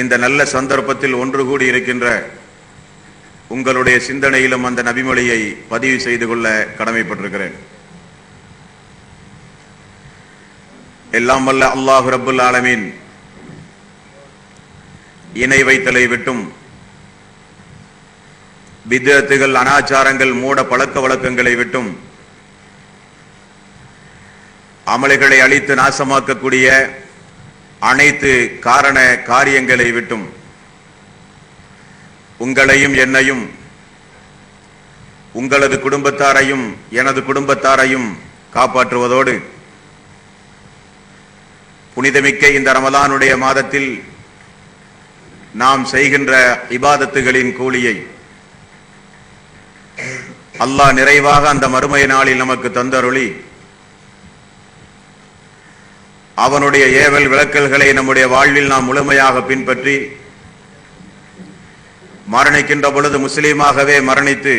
இந்த நல்ல சந்தர்ப்பத்தில் ஒன்று கூடி இருக்கின்ற உங்களுடைய சிந்தனையிலும் அந்த நபிமொழியை பதிவு செய்து கொள்ள கடமைப்பட்டிருக்கிறேன். எல்லாம் வல்ல அல்லாஹ் ரப்புல் ஆலமீன் இணை வைத்தலை விட்டும் பித்அத்துகள், அனாச்சாரங்கள், மூட பழக்க வழக்கங்களை விட்டும் அமல்களை அழித்து நாசமாக்கக்கூடிய அனைத்து காரண காரியங்களை விட்டும் உங்களையும் என்னையும், உங்களது குடும்பத்தாரையும் எனது குடும்பத்தாரையும் காப்பாற்றுவதோடு புனிதமிக்க இந்த ரமலானுடைய மாதத்தில் நாம் செய்கின்ற இபாதத்துகளின் கூலியை அல்லாஹ் நிறைவாக அந்த மறுமை நாளில் நமக்கு தந்தருளி அவனுடைய ஏவல் விளக்கல்களை நம்முடைய வாழ்வில் நாம் முழுமையாக பின்பற்றி மரணிக்கின்ற பொழுது முஸ்லீமாகவே மரணித்து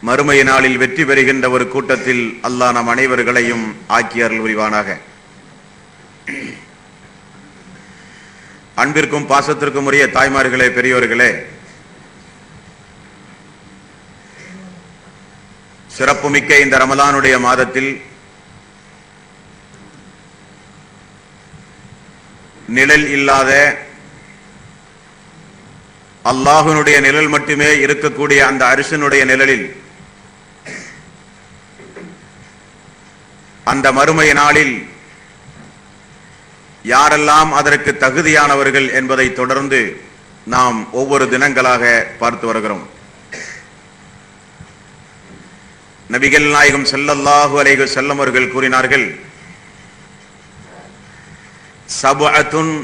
மறுமை நாளில் வெற்றி பெறுகின்ற ஒரு கூட்டத்தில் அல்லாஹ் நம் அனைவர்களையும் ஆக்கி அருள் புரிவானாக. அன்பிற்கும் பாசத்திற்கும் உரிய தாய்மார்களே, பெரியோர்களே, சிறப்புமிக்க இந்த ரமலானுடைய மாதத்தில் நிழல் இல்லாத அல்லாஹ்வினுடைய நிழல் மட்டுமே இருக்கக்கூடிய அந்த அரிசனுடைய நிழலில் அந்த மறுமை நாளில் யாரெல்லாம் அதற்கு தகுதியானவர்கள் என்பதை தொடர்ந்து நாம் ஒவ்வொரு தினங்களாக பார்த்து வருகிறோம். நபிகள் நாயகம் ஸல்லல்லாஹு அலைஹி வஸல்லம் அவர்கள் கூறினார்கள், சபஅத்துன்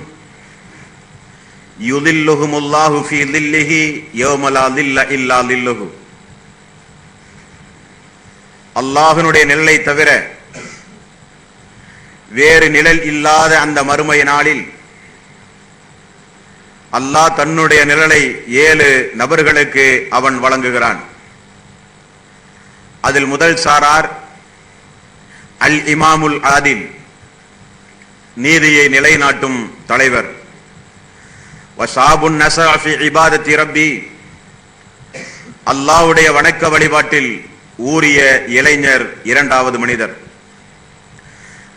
யுதில்லுஹுமுல்லாஹு ஃபீ லில்லிஹி யௌம லா லில்ல இல்லா லில்லுஹு. அல்லாஹ்வினுடைய நிழலை தவிர வேறு நிழல் இல்லாத அந்த மறுமை நாளில் அல்லாஹ் தன்னுடைய நிழலை 7 நபர்களுக்கு அவன் வழங்குகிறான். அதில் முதல் சாரார் அல் இமாமுல் ஆதில், நீதியை நிலைநாட்டும் தலைவர். வஸாபுன் நஸஅ ஃபீ இபாதத்தி ரப்பி, அல்லாஹ்வுடைய வணக்க வழிபாட்டில் ஊறிய இளைஞர் இரண்டாவது மனிதர்.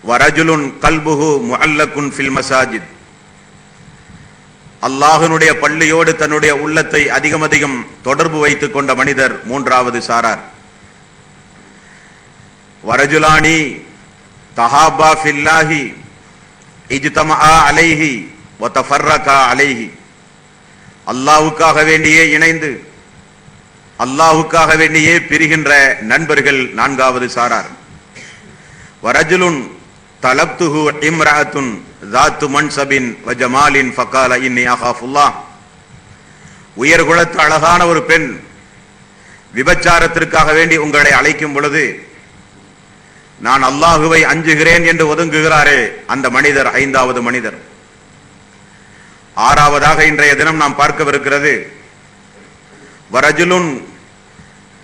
வரஜுலுன் கல்புஹு முஅல்லகுன் ஃபில் மசாஜித், அல்லாஹ்வினுடைய பள்ளியோடு தன்னுடைய உள்ளத்தை அதிகம் தொடர்பு வைத்துக் கொண்ட மனிதர் மூன்றாவது சாரார். வரஜுலானி தஹாபா ஃபில்லாஹி இஜ்தமஆ அலைஹி வ தஃபர்ரகா அலைஹி, அல்லாஹ்வுக்காக வேண்டியே இணைந்து அல்லாஹ்வுக்காக வேண்டியே பிரிகின்ற நண்பர்கள் நான்காவது சாரார். வரஜுலுன் தலப்துஹு இம்ரஅத்துன் ذات منصب وجمال فقال اني اخاف الله, உயர்குலத்து அழகான ஒரு பெண் விபச்சாரத்திற்காக வேண்டி உங்களை அழைக்கும் பொழுது நான் அல்லாஹுவை அஞ்சுகிறேன் என்று ஒதுங்குகிறாரே அந்த மனிதர் ஐந்தாவது மனிதர். ஆறாவதாக இன்றைய தினம் நாம் பார்க்கவிருக்கிறது, வரஜுலுன்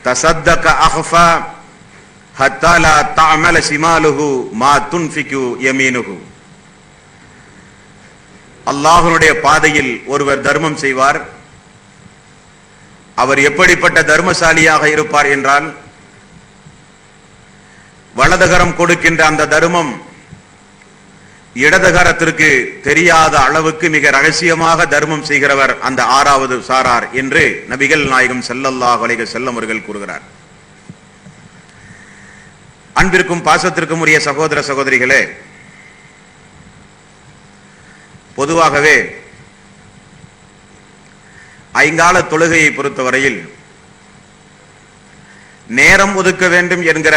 தஸத்தக அஹ்ஃபா ஹத்தா லா தஅமல் ஷிமாலுஹு மா துன்ஃபிகு யமீனுஹு. அல்லாஹ்வுடைய பாதையில் ஒருவர் தர்மம் செய்வார். அவர் எப்படிப்பட்ட தர்மசாலியாக இருப்பார் என்றால், வலதுகரம் கொடுக்கின்ற அந்த தர்மம் இடதுகரத்திற்கு தெரியாத அளவுக்கு மிக ரகசியமாக தர்மம் செய்கிறவர் அந்த ஆறாவது சாரார் என்று நபிகள் நாயகம் ஸல்லல்லாஹு அலைஹி வஸல்லம் அவர்கள் கூறுகிறார். அன்பிற்கும் பாசத்திற்கும் உரிய சகோதர சகோதரிகளே, பொதுவாகவே ஐங்கால தொழுகையை பொறுத்தவரையில் நேரம் ஒதுக்க வேண்டும் என்கிற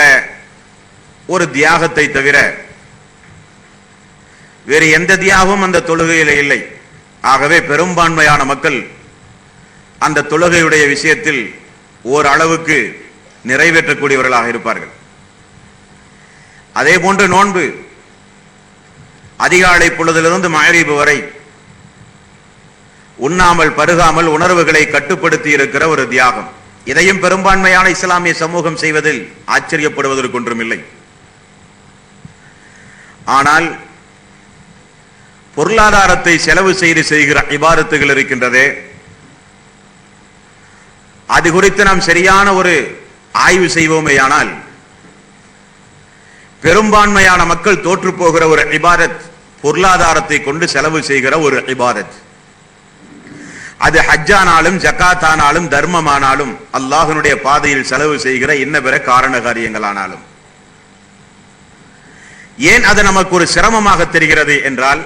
ஒரு தியாகத்தை தவிர வேறு எந்த தியாகமும் அந்த தொழுகையில் இல்லை. ஆகவே பெரும்பான்மையான மக்கள் அந்த தொழுகையுடைய விஷயத்தில் ஓரளவுக்கு நிறைவேற்றக்கூடியவர்களாக இருப்பார்கள். அதே போன்று நோன்பு அதிகாலை பொழுதிலிருந்து மகரிப் வரை உண்ணாமல் பருகாமல் உணர்வுகளை கட்டுப்படுத்தி இருக்கிற ஒரு தியாகம். இதையும் பெரும்பான்மையான இஸ்லாமிய சமூகம் செய்வதில் ஆச்சரியப்படுவதற்கு ஒன்றுமில்லை. ஆனால் பொருளாதாரத்தை செலவு செய்து செய்கிற இபாதத்துகள் இருக்கின்றதே, அது குறித்து நாம் சரியான ஒரு ஆய்வு செய்வோமேயானால் பெரும்பான்மையான மக்கள் தோற்று போகிற ஒரு இபாதத் பொருளாதாரத்தை கொண்டு செலவு செய்கிற ஒரு இபாதத். அது ஹஜ்ஜானாலும் ஜகாத்தானாலும் தர்மமானாலும் அல்லாஹ்வினுடைய பாதையில் செலவு செய்கிற இன்ன பிற காரண காரியங்களானாலும். ஏன் அது நமக்கு ஒரு சிரமமாக தெரிகிறது என்றால்,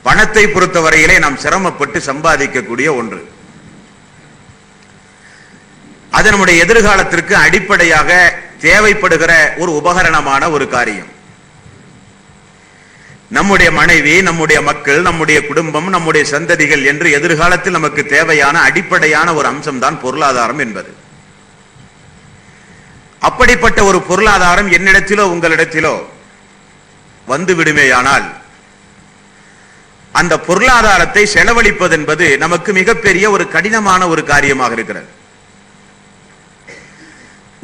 பணத்தை பொறுத்தவரையிலே நாம் சிரமப்பட்டு சம்பாதிக்கக்கூடிய ஒன்று. அது நம்முடைய எதிர்காலத்திற்கு அடிப்படையாக தேவைப்படுகிற ஒரு உபகரணமான ஒரு காரியம். நம்முடைய மனைவி, நம்முடைய மக்கள், நம்முடைய குடும்பம், நம்முடைய சந்ததிகள் என்று எதிர்காலத்தில் நமக்கு தேவையான அடிப்படையான ஒரு அம்சம்தான் பொருளாதாரம் என்பது. அப்படிப்பட்ட ஒரு பொருளாதாரம் என்னிடத்திலோ உங்களிடத்திலோ வந்து விடுமேயானால் அந்த பொருளாதாரத்தை செலவழிப்பது என்பது நமக்கு மிகப்பெரிய ஒரு கடினமான ஒரு காரியமாக இருக்கிறது.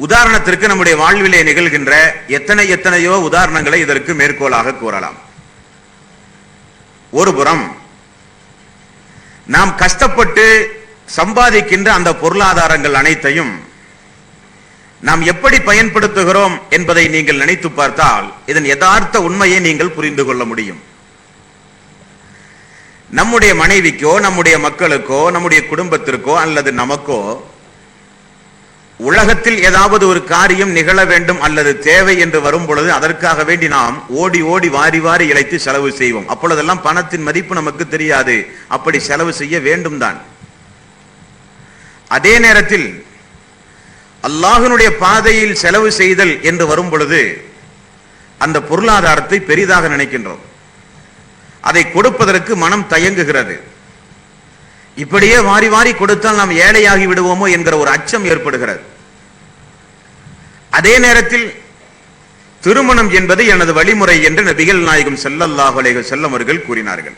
உதாரணத்திற்கு நம்முடைய வாழ்விலே நிகழ்கின்ற எத்தனையோ உதாரணங்களை இதற்கு மேற்கோளாக கூறலாம். ஒருபுறம் நாம் கஷ்டப்பட்டு சம்பாதிக்கின்ற அந்த பொருளாதாரங்கள் அனைத்தையும் நாம் எப்படி பயன்படுத்துகிறோம் என்பதை நீங்கள் நினைத்து பார்த்தால் இதன் யதார்த்த உண்மையை நீங்கள் புரிந்து கொள்ள முடியும். நம்முடைய மனைவிக்கோ, நம்முடைய மக்களுக்கோ, நம்முடைய குடும்பத்திற்கோ அல்லது நமக்கோ உலகத்தில் ஏதாவது ஒரு காரியம் நிகழ வேண்டும் அல்லது தேவை என்று வரும் பொழுது அதற்காக வேண்டி நாம் ஓடி ஓடி வாரி வாரி இழைத்து செலவு செய்வோம். அப்பொழுதெல்லாம் பணத்தின் மதிப்பு நமக்கு தெரியாது. அப்படி செலவு செய்ய வேண்டும் தான். அதே நேரத்தில் அல்லாஹ்வினுடைய பாதையில் செலவு செய்தல் என்று வரும் பொழுது அந்த பொருளாதாரத்தை பெரிதாக நினைக்கின்றோம். அதை கொடுப்பதற்கு மனம் தயங்குகிறது. இப்படியே வாரி வாரி கொடுத்தால் நாம் ஏழையாகி விடுவோமோ என்கிற ஒரு அச்சம் ஏற்படுகிறது. அதே நேரத்தில் திருமணம் என்பது எனது வழிமுறை என்று நபிகள் நாயகம் ஸல்லல்லாஹு அலைஹி வஸல்லம் அவர்கள் கூறினார்கள்.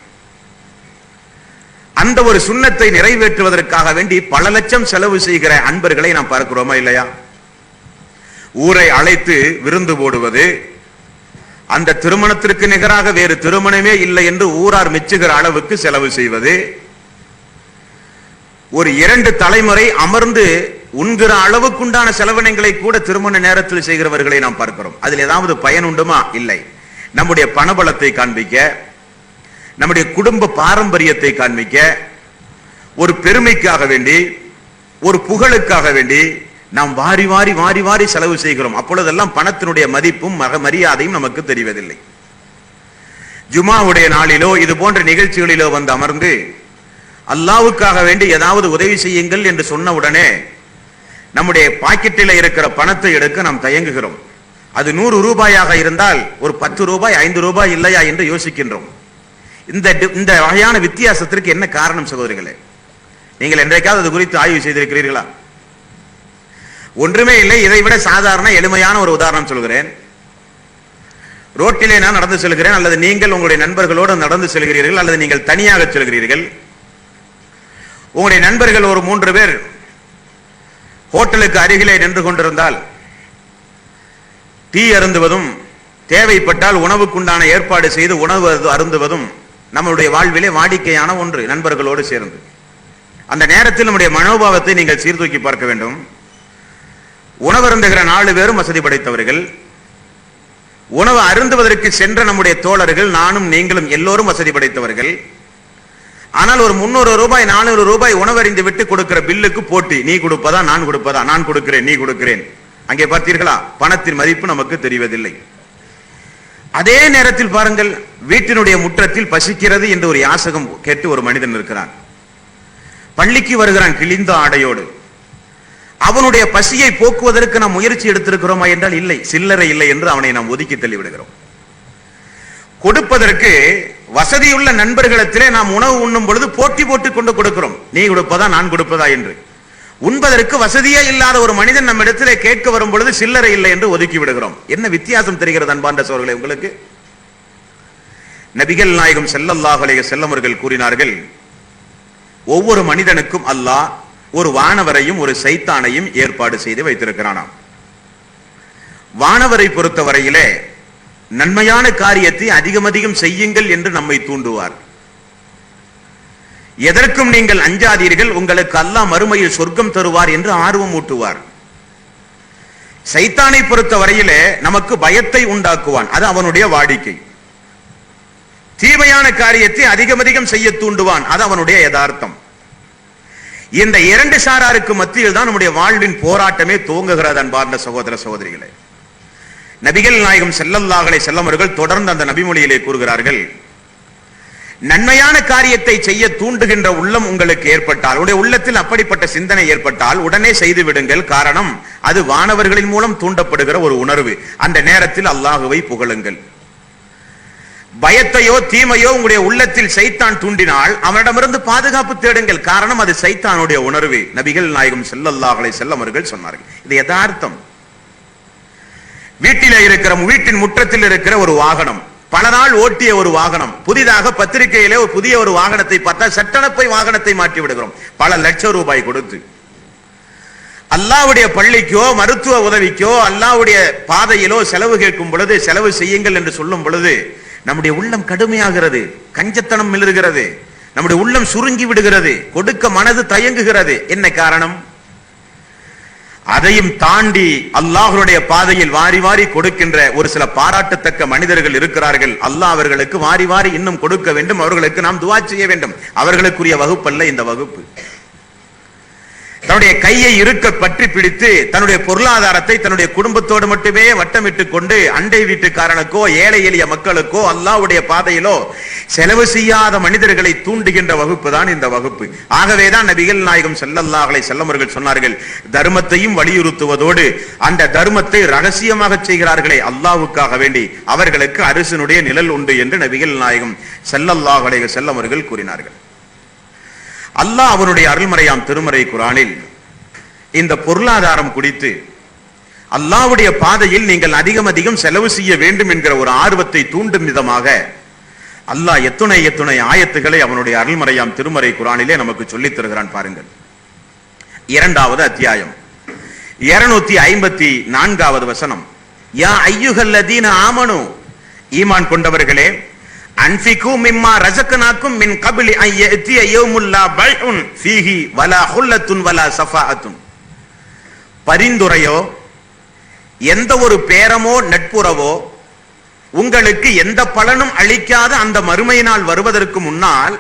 அந்த ஒரு சுன்னத்தை நிறைவேற்றுவதற்காக வேண்டி பல லட்சம் செலவு செய்கிற அன்பர்களை நாம் பார்க்கிறோமா இல்லையா? ஊரை அழைத்து விருந்து போடுவது, அந்த திருமணத்திற்கு நிகராக வேறு திருமணமே இல்லை என்று ஊரார் மெச்சுகிற அளவுக்கு செலவு செய்வது, ஒரு 2 தலைமுறை அமர்ந்து உண்கிற அளவுக்குண்டான செலவினங்களை கூட திருமண நேரத்தில் செய்கிறவர்களை நாம் பார்க்கிறோம். அதில் ஏதாவது பயன் உண்டுமா? இல்லை. நம்முடைய பணபலத்தை காண்பிக்க, நம்முடைய குடும்ப பாரம்பரியத்தை காண்பிக்க, ஒரு பெருமைக்காக வேண்டி, ஒரு புகழுக்காக வேண்டி நாம் வாரி வாரி வாரி வாரி செலவு செய்கிறோம். அப்பொழுதெல்லாம் பணத்தினுடைய மதிப்பும் மரியாதையும் நமக்கு தெரிவதில்லை. ஜுமாவுடைய நாளிலோ இது போன்ற நிகழ்ச்சிகளிலோ வந்து அமர்ந்து அல்லாஹ்வுக்காக வேண்டி ஏதாவது உதவி செய்யுங்கள் என்று சொன்ன உடனே நம்முடைய பாக்கெட்டில் இருக்கிற பணத்தை எடுக்க நாம் தயங்குகிறோம். அது 100 ரூபாயாக இருந்தால் ஒரு 10 ரூபாய் 5 ரூபாய் இல்லையா என்று யோசிக்கின்றோம். இந்த வகையான வித்தியாசத்திற்கு என்ன காரணம் சகோதரிகளே? நீங்கள் என்றைக்காவது அது குறித்து ஆய்வு செய்திருக்கிறீர்களா? ஒன்றுமே இல்லை. இதைவிட சாதாரண எளிமையான ஒரு உதாரணம் சொல்கிறேன். ரோட்டிலே நான் நடந்து செல்கிறேன், அல்லது நீங்கள் உங்களுடைய நண்பர்களோடு நடந்து செல்கிறீர்கள், அல்லது நீங்கள் தனியாக செல்கிறீர்கள். உங்களுடைய நண்பர்கள் ஒரு 3 பேர் ஹோட்டலுக்கு அருகிலே நின்று கொண்டிருந்தால் டீ அருந்துவதும், தேவைப்பட்டால் உணவுக்குண்டான ஏற்பாடு செய்து உணவு அருந்துவதும் நம்முடைய வாழ்விலே வாடிக்கையான ஒன்று. நண்பர்களோடு சேர்ந்து அந்த நேரத்தில் நம்முடைய மனோபாவத்தை நீங்கள் சீர்தூக்கி பார்க்க வேண்டும். உணவு அருந்துகிற 4 பேரும் வசதி படைத்தவர்கள். உணவு அருந்துவதற்கு சென்ற நம்முடைய தோழர்கள், நானும் நீங்களும் எல்லோரும் வசதி படைத்தவர்கள். ஆனால் ஒரு 300 ரூபாய் 400 ரூபாய் உணவறிந்து விட்டு கொடுக்கிற பில்லுக்கு போட்டி. நீ கொடுப்பதா நான் கொடுப்பதா? நான் கொடுக்கிறேன், நீ கொடுக்கிறேன். அங்கே பார்த்தீர்களா? பணத்தின் மதிப்பு நமக்கு தெரிவதில்லை. அதே நேரத்தில் பாருங்கள், வீட்டினுடைய முற்றத்தில் பசிக்கிறது என்று ஒரு யாசகம் கேட்டு ஒரு மனிதன் இருக்கிறான். பள்ளிக்கு வருகிறான் கிழிந்த ஆடையோடு. அவனுடைய பசியை போக்குவதற்கு நாம் முயற்சி எடுத்திருக்கிறோமா என்றால் இல்லை. சில்லறை இல்லை என்று அவனை நாம் ஒதுக்கி தள்ளிவிடுகிறோம். கொடுப்பதற்கு வசதியுள்ள நண்பர்களிடத்திலே நாம் உணவு உண்ணும் பொழுது போட்டி போட்டுக் கொண்டு கொடுக்கிறோம். நீ கொடுப்பதா நான் கொடுப்பதா என்று. உண்பதற்கு வசதியே இல்லாத ஒரு மனிதன் நம்ம இடத்திலே கேட்க வரும் பொழுது சில்லறை இல்லை என்று ஒதுக்கி விடுகிறோம். என்ன வித்தியாசம் தெரிகிறது அன்பார்ந்த சகோதரர்களே உங்களுக்கு? நபிகள் நாயகம் ஸல்லல்லாஹு அலைஹி வஸல்லம் அவர்கள் கூறினார்கள், ஒவ்வொரு மனிதனுக்கும் அல்லாஹ் ஒரு வானவரையும் ஒரு சைத்தானையும் ஏற்பாடு செய்து வைத்திருக்கிறானாம். வானவரை பொறுத்தவரையிலே நன்மையான காரியத்தை அதிகம் அதிகம் செய்யுங்கள் என்று நம்மை தூண்டுவார். எதற்கும் நீங்கள் அஞ்சாதீர்கள், உங்களுக்கு அல்லாஹ் மறுமையில் சொர்க்கம் தருவார் என்று ஆர்வம் ஊட்டுவார். சைத்தானை பொறுத்த வரையிலே நமக்கு பயத்தை உண்டாக்குவான், அது அவனுடைய வாடிக்கை. தீமையான காரியத்தை அதிகம் அதிகம் செய்ய தூண்டுவான், அது அவனுடைய யதார்த்தம். இந்த இரண்டு சாராருக்கு மத்தியில் தான் நம்முடைய வாழ்வின் போராட்டமே துவங்குகிறது. அன்பார்ந்த சகோதர சகோதரிகளே, நபிகள் நாயகம் ஸல்லல்லாஹு அலைஹி வஸல்லம் அவர்கள் தொடர்ந்து அந்த நபிமொழியிலே கூறுகிறார்கள், நன்மையான காரியத்தை செய்ய தூண்டுகின்ற உள்ளம் உங்களுக்கு ஏற்பட்டால், உடைய உள்ளத்தில் அப்படிப்பட்ட சிந்தனை ஏற்பட்டால் உடனே செய்து விடுங்கள். காரணம், அது வானவர்களின் மூலம் தூண்டப்படுகிற ஒரு உணர்வு. அந்த நேரத்தில் அல்லாஹுவை புகழுங்கள். பயத்தையோ தீமையோ உங்களுடைய உள்ளத்தில் சைத்தான் தூண்டினால் அவனிடமிருந்து பாதுகாப்பு தேடுங்கள். காரணம், அது சைத்தானுடைய உணர்வு. நபிகள் நாயகம் ஸல்லல்லாஹு அலைஹி வஸல்லம் அவர்கள் சொன்னார்கள். இது யதார்த்தம். வீட்டின் முற்றத்தில் இருக்கிற ஒரு வாகனம், பல நாள் ஓட்டிய ஒரு வாகனம், புதிதாக பத்திரிகையிலே ஒரு புதிய ஒரு வாகனத்தை பார்த்தா சட்டனப்பை வாகனத்தை மாற்றி விடுகிறோம் பல லட்சம் ரூபாய் கொடுத்து. அல்லாஹ்வுடைய பள்ளிக்கோ மருத்துவ உதவிக்கோ அல்லாஹ்வுடைய பாதையிலோ செலவு கேட்கும் பொழுது, செலவு செய்யுங்கள் என்று சொல்லும் பொழுது நம்முடைய உள்ளம் கடுமையாகிறது, கஞ்சத்தனம் மிளறுகிறது, நம்முடைய உள்ளம் சுருங்கி விடுகிறது, கொடுக்க மனது தயங்குகிறது. என்ன காரணம்? அதையும் தாண்டி அல்லாஹ்வுடைய பாதையில் வாரி வாரி கொடுக்கின்ற ஒரு சில பாராட்டத்தக்க மனிதர்கள் இருக்கிறார்கள். அல்லாஹ் அவர்களுக்கு வாரி வாரி இன்னும் கொடுக்க வேண்டும், அவர்களுக்கு நாம் துஆ செய்ய வேண்டும். அவர்களுக்குரிய வகுப்பல்ல இந்த வகுப்பு. தன்னுடைய கையை இருக்க பற்றி பிடித்து தன்னுடைய பொருளாதாரத்தை தன்னுடைய குடும்பத்தோடு மட்டுமே வட்டமிட்டுக் கொண்டு அண்டை வீட்டுக்காரனுக்கோ ஏழை எளிய மக்களுக்கோ அல்லாஹ்வுடைய பாதையிலோ செலவு செய்யாத மனிதர்களை தூண்டுகின்ற வகுப்பு தான் இந்த வகுப்பு. ஆகவேதான் நபிகள் நாயகம் ஸல்லல்லாஹு அலைஹி வஸல்லம் அவர்கள் சொன்னார்கள், தர்மத்தையும் வலியுறுத்துவதோடு அந்த தர்மத்தை ரகசியமாக செய்கிறார்களே அல்லாஹ்வுக்காக வேண்டி, அவர்களுக்கு அரிசினுடைய நிழல் உண்டு என்று நபிகள் நாயகம் ஸல்லல்லாஹு அலைஹி வஸல்லம் அவர்கள் கூறினார்கள். அல்லாஹ் அவனுடைய அருள்மறையாம் திருமறை குர்ஆனில் இந்த பொருளாதாரம் குறித்து அல்லாஹ்வுடைய பாதையில் நீங்கள் அதிகம் அதிகம் செலவு செய்ய வேண்டும் என்கிற ஒரு ஆர்வத்தை தூண்டும் விதமாக அல்லாஹ் எத்துணை ஆயத்துக்களை அவனுடைய அருள்மறையாம் திருமறை குர்ஆனிலே நமக்கு சொல்லித் தருகிறான். பாருங்கள், 2வது அத்தியாயம் 254வது வசனம். யா அய்யுஹல்லதீன ஆமனு, ஈமான் கொண்டவர்களே, அன்ஃபிகு மிம்மா ரஸக்னாக்கும் மின் கப்லி அன் யஅதிய யௌமுல் லா பைஉன் ஃபீஹி வலா ஹுல்லத்துன் வலா ஸஃபாஅத்துன். பரிந்துரையோ எந்த ஒரு பேரமோ நட்புறவோ உங்களுக்கு எந்த பலனும் அளிக்காத அந்த மறுமை நாள் வருவதற்கு முன்னால்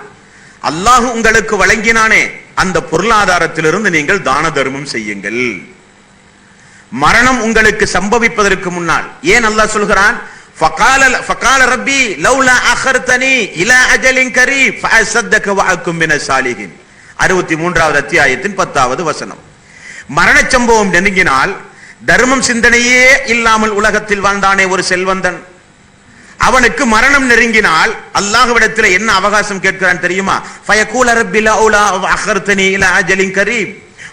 அல்லாஹ் உங்களுக்கு வழங்கினானே அந்த பொருளாதாரத்திலிருந்து நீங்கள் தான தர்மம் செய்யுங்கள். மரணம் உங்களுக்கு சம்பவிப்பதற்கு முன்னால். ஏன் அல்லாஹ் சொல்கிறான்? فقال ربي لولا أخرتني إلى أجل قريب فأصدق وأكن من الصالحين. 63வது அத்தியாயத்தின் 10வது வசனம். மரண சம்பவம் நெருங்கினால் தர்மம் சிந்தனையே இல்லாமல் உலகத்தில் வாழ்ந்தானே ஒரு செல்வந்தன், அவனுக்கு மரணம் நெருங்கினால் அல்லாஹ்விடத்தில் என்ன அவகாசம் கேட்கிறான் தெரியுமா? فيقول ربي لولا أخرتني إلى أجل قريب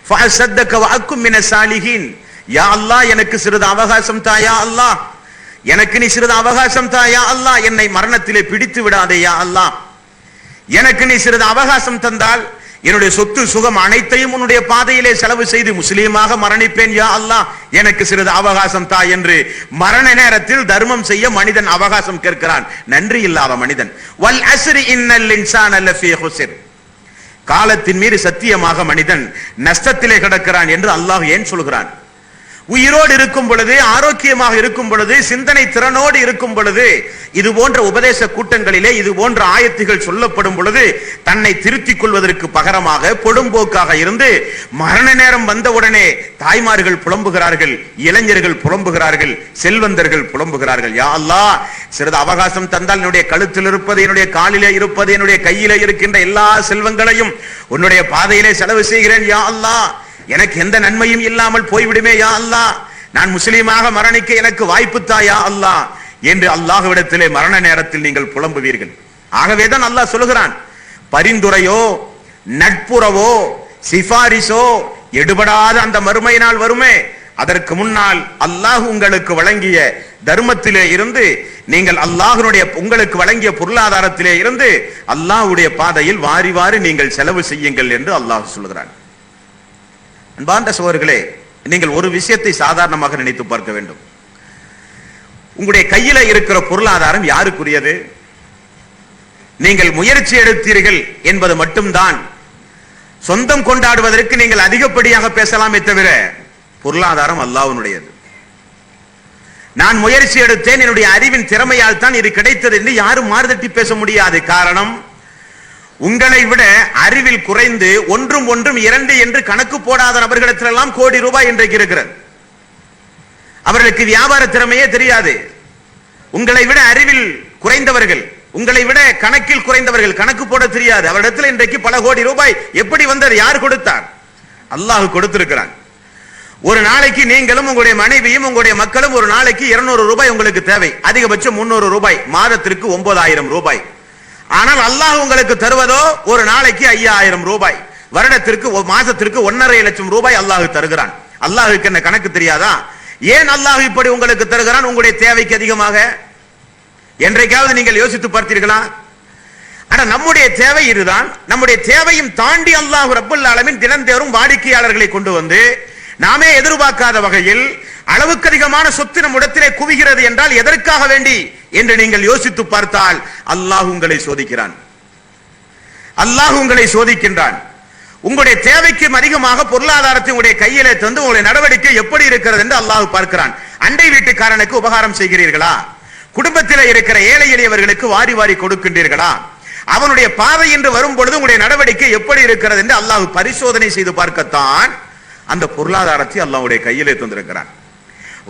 فأصدق وأكن من الصالحين. யா அல்லாஹ், எனக்கு சிறிது அவகாசம் தா யா அல்லாஹ், எனக்கு நீ சிறிது அவகாசம் தா யா அல்லாஹ், என்னை மரணத்திலே பிடித்து விடாதே யா அல்லாஹ், எனக்கு நீ சிறிது அவகாசம் தந்தால் என்னுடைய சொத்து சுகம் அனைத்தையும் உன்னுடைய பாதையிலே செலவு செய்து முஸ்லீமாக மரணிப்பேன் யா அல்லாஹ், எனக்கு சிறிது அவகாசம் தா என்று மரண நேரத்தில் தர்மம் செய்ய மனிதன் அவகாசம் கேட்கிறான். நன்றி இல்லாத மனிதன். வல் அஸ்ரி இன்னல் இன்சான லஃபீ ஹுஸ்ர். காலத்தின் மீது சத்தியமாக மனிதன் நஷ்டத்திலே கிடக்கிறான் என்று அல்லாஹ் ஏன் சொல்கிறான்? உயிரோடு இருக்கும் பொழுது, ஆரோக்கியமாக இருக்கும் பொழுது, சிந்தனை திறனோடு இருக்கும் பொழுது, இது போன்ற உபதேச கூட்டங்களிலே இது போன்ற ஆயத்துகள் சொல்லப்படும் பொழுது தன்னை திருத்திக் கொள்வதற்கு பகரமாக பொடும்போக்காக இருந்து மரண நேரம் வந்தவுடனே தாய்மார்கள் புலம்புகிறார்கள், இளைஞர்கள் புலம்புகிறார்கள், செல்வந்தர்கள் புலம்புகிறார்கள். யா அல்லாஹ், சிறிது அவகாசம் தந்தால் என்னுடைய கழுத்தில் இருப்பது, என்னுடைய காலிலே இருப்பது, என்னுடைய கையிலே இருக்கின்ற எல்லா செல்வங்களையும் உன்னுடைய பாதையிலே செலவு செய்கிறேன் யா அல்லாஹ், எனக்கு எந்த நன்மையும் இல்லாமல் போய்விடுமே யா அல்லாஹ், நான் முஸ்லீமாக மரணிக்க எனக்கு வாய்ப்பு தா யா அல்லாஹ் என்று அல்லாஹ்விடத்திலே மரண நேரத்தில் நீங்கள் புலம்புவீர்கள். ஆகவேதான் அல்லாஹ் சொல்கிறான், பரிந்துரையோ நட்புறவோ சிபாரிசோ எடுபடாத அந்த மறுமை நாள் வருமே, அதற்கு முன்னால் அல்லாஹ் உங்களுக்கு வழங்கிய தர்மத்திலே இருந்து, நீங்கள் அல்லாஹ்வுடைய உங்களுக்கு வழங்கிய பொருளாதாரத்திலே இருந்து அல்லாஹ்வுடைய பாதையில் வாரி வாரி நீங்கள் செலவு செய்யுங்கள் என்று அல்லாஹ் சொல்கிறான். அன்பார்ந்த சகோதரர்களே, நீங்கள் ஒரு விஷயத்தை சாதாரணமாக நினைத்து பார்க்க வேண்டும். உங்களுடைய கையில இருக்கிற பொருளாதாரம் யாருக்குரியது? நீங்கள் முயற்சி எடுத்தீர்கள் என்பது மட்டும்தான். சொந்தம் கொண்டாடுவதற்கு நீங்கள் அதிகப்படியாக பேசலாமே தவிர பொருளாதாரம் அல்லாஹ்வுடையது. நான் முயற்சி எடுத்தேன், என்னுடைய அறிவின் திறமையால் தான் இது கிடைத்தது என்று யாரும் மாறுதட்டி பேச முடியாது. காரணம், உங்களை விட அறிவில் குறைந்து ஒன்றும் ஒன்றும் இரண்டு என்று கணக்கு போடாத நபர்களிடத்திலெல்லாம் கோடி ரூபாய் இன்றைக்கு இருக்கிறது. அவர்களுக்கு வியாபார திறமையே தெரியாது. உங்களை விட அறிவில் குறைந்தவர்கள், உங்களை விட கணக்கில் குறைந்தவர்கள், கணக்கு போட தெரியாது. அவரிடத்தில் இன்றைக்கு பல கோடி ரூபாய் எப்படி வந்தது? யார் கொடுத்தார்? அல்லாஹ் கொடுத்திருக்கிறான். ஒரு நாளைக்கு நீங்களும் உங்களுடைய மனைவியும் உங்களுடைய மக்களும் ஒரு நாளைக்கு 200 ரூபாய் உங்களுக்கு தேவை, அதிகபட்சம் 300 ரூபாய், மாதத்திற்கு 9000 ரூபாய். ஆனால் அல்லாஹ் உங்களுக்கு தருவதோ ஒரு நாளைக்கு 5000 ரூபாய், வருடத்திற்கு மாதத்திற்கு 1.5 லட்சம் ரூபாய் அல்லாஹ் தருகிறான். அல்லாஹுக்கு என்ன கணக்கு தெரியாதா? ஏன் அல்லாஹ் இப்படி உங்களுக்கு தருகிறான்? உங்களுடைய தேவைக்கு அதிகமாக. என்றைக்காவது நீங்கள் யோசித்து பார்த்தீர்களா? ஆனா நம்முடைய தேவை இதுதான். நம்முடைய தேவையும் தாண்டி அல்லாஹ் ரப்பல் ஆலமீன் தினந்தோறும் வாடிக்கையாளர்களை கொண்டு வந்து நாமே எதிர்பார்க்காத வகையில் அளவுக்கு அதிகமான சொத்து நம்மிடத்திலே குவிகிறது என்றால் எதற்காக வேண்டி என்று நீங்கள் யோசித்து பார்த்தால் அல்லாஹ் உங்களை சோதிக்கிறான். அல்லாஹ் உங்களை சோதிக்கின்றான். உங்களுடைய தேவைக்கு அதிகமாக பொருளாதாரத்தை உங்களுடைய கையிலே தந்து உங்களுடைய நடவடிக்கை எப்படி இருக்கிறது என்று அல்லாஹ் பார்க்கிறான். அண்டை வீட்டுக்காரனுக்கு உபகாரம் செய்கிறீர்களா? குடும்பத்தில் இருக்கிற ஏழை எளியவர்களுக்கு வாரி வாரி கொடுக்கின்றீர்களா? அவனுடைய பாதை என்று வரும் பொழுது உங்களுடைய நடவடிக்கை எப்படி இருக்கிறது என்று அல்லாஹ் பரிசோதனை செய்து பார்க்கத்தான் அந்த பொருளாதாரத்தை அல்லாஹ்வுடைய கையிலே தந்திருக்கிறான்.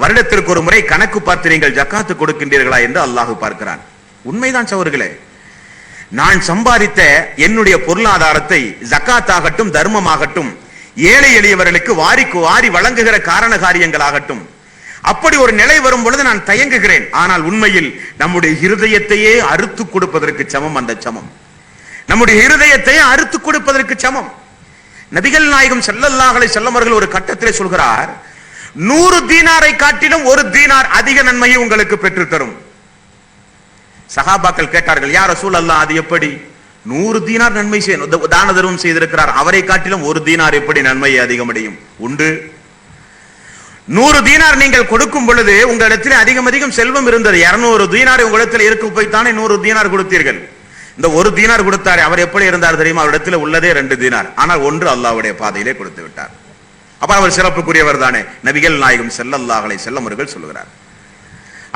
வருடத்திற்கு ஒரு முறை கணக்கு பார்த்து நீங்கள் ஜக்காத்து கொடுக்கின்றீர்களா என்று அல்லாஹ் பார்க்கிறான். உண்மைதான் சகோதரர்களே, நான் சம்பாதித்த என்னுடைய பொருளாதாரத்தை ஜக்காத்தாகட்டும் தர்மமாகட்டும் ஏழை எளியவர்களுக்கு வாரி வழங்குகிற காரண காரியங்களாகட்டும், அப்படி ஒரு நிலை வரும் பொழுது நான் தயங்குகிறேன். ஆனால் உண்மையில் நம்முடைய இருதயத்தையே அறுத்து கொடுப்பதற்கு சமம். அந்த சமம் நம்முடைய இருதயத்தையே அறுத்து கொடுப்பதற்கு சமம். நபிகள் நாயகம் ஸல்லல்லாஹு அலைஹி வஸல்லம் அவர்கள் ஒரு கட்டத்திலே சொல்கிறார், 100 தீனாரை காட்டிலும் 1 தீனார் அதிக நன்மையை உங்களுக்கு பெற்று தரும். சஹாபாக்கள் கேட்டார்கள், யா ரசூலல்லாஹ், அது எப்படி? 100 தீனார் நன்மை தான தர்மம் செய்திருக்கிறார், அவரை காட்டிலும் 1 தீனார் எப்படி நன்மையை அதிகமடையும்? உண்டு. 100 தீனார் நீங்கள் கொடுக்கும் பொழுது உங்களிடத்தில் அதிகம் செல்வம் இருந்தது. 200 தீனார் உங்களிடத்தில் இருக்க போய்த்தானே 100 தீனார் கொடுத்தீர்கள். இந்த 1 தீனார் கொடுத்தாரு, அவர் எப்படி இருந்தார் தெரியுமா? அவரிடத்தில் உள்ளதே 2 தீனார், ஆனால் 1 அல்லாஹ்வுடைய பாதையிலே கொடுத்து விட்டார். அப்ப அவர் சிறப்புக்குரியவர் தானே. நபிகள் நாயகம் ஸல்லல்லாஹு அலைஹி வஸல்லம் அவர்கள் சொல்கிறார்.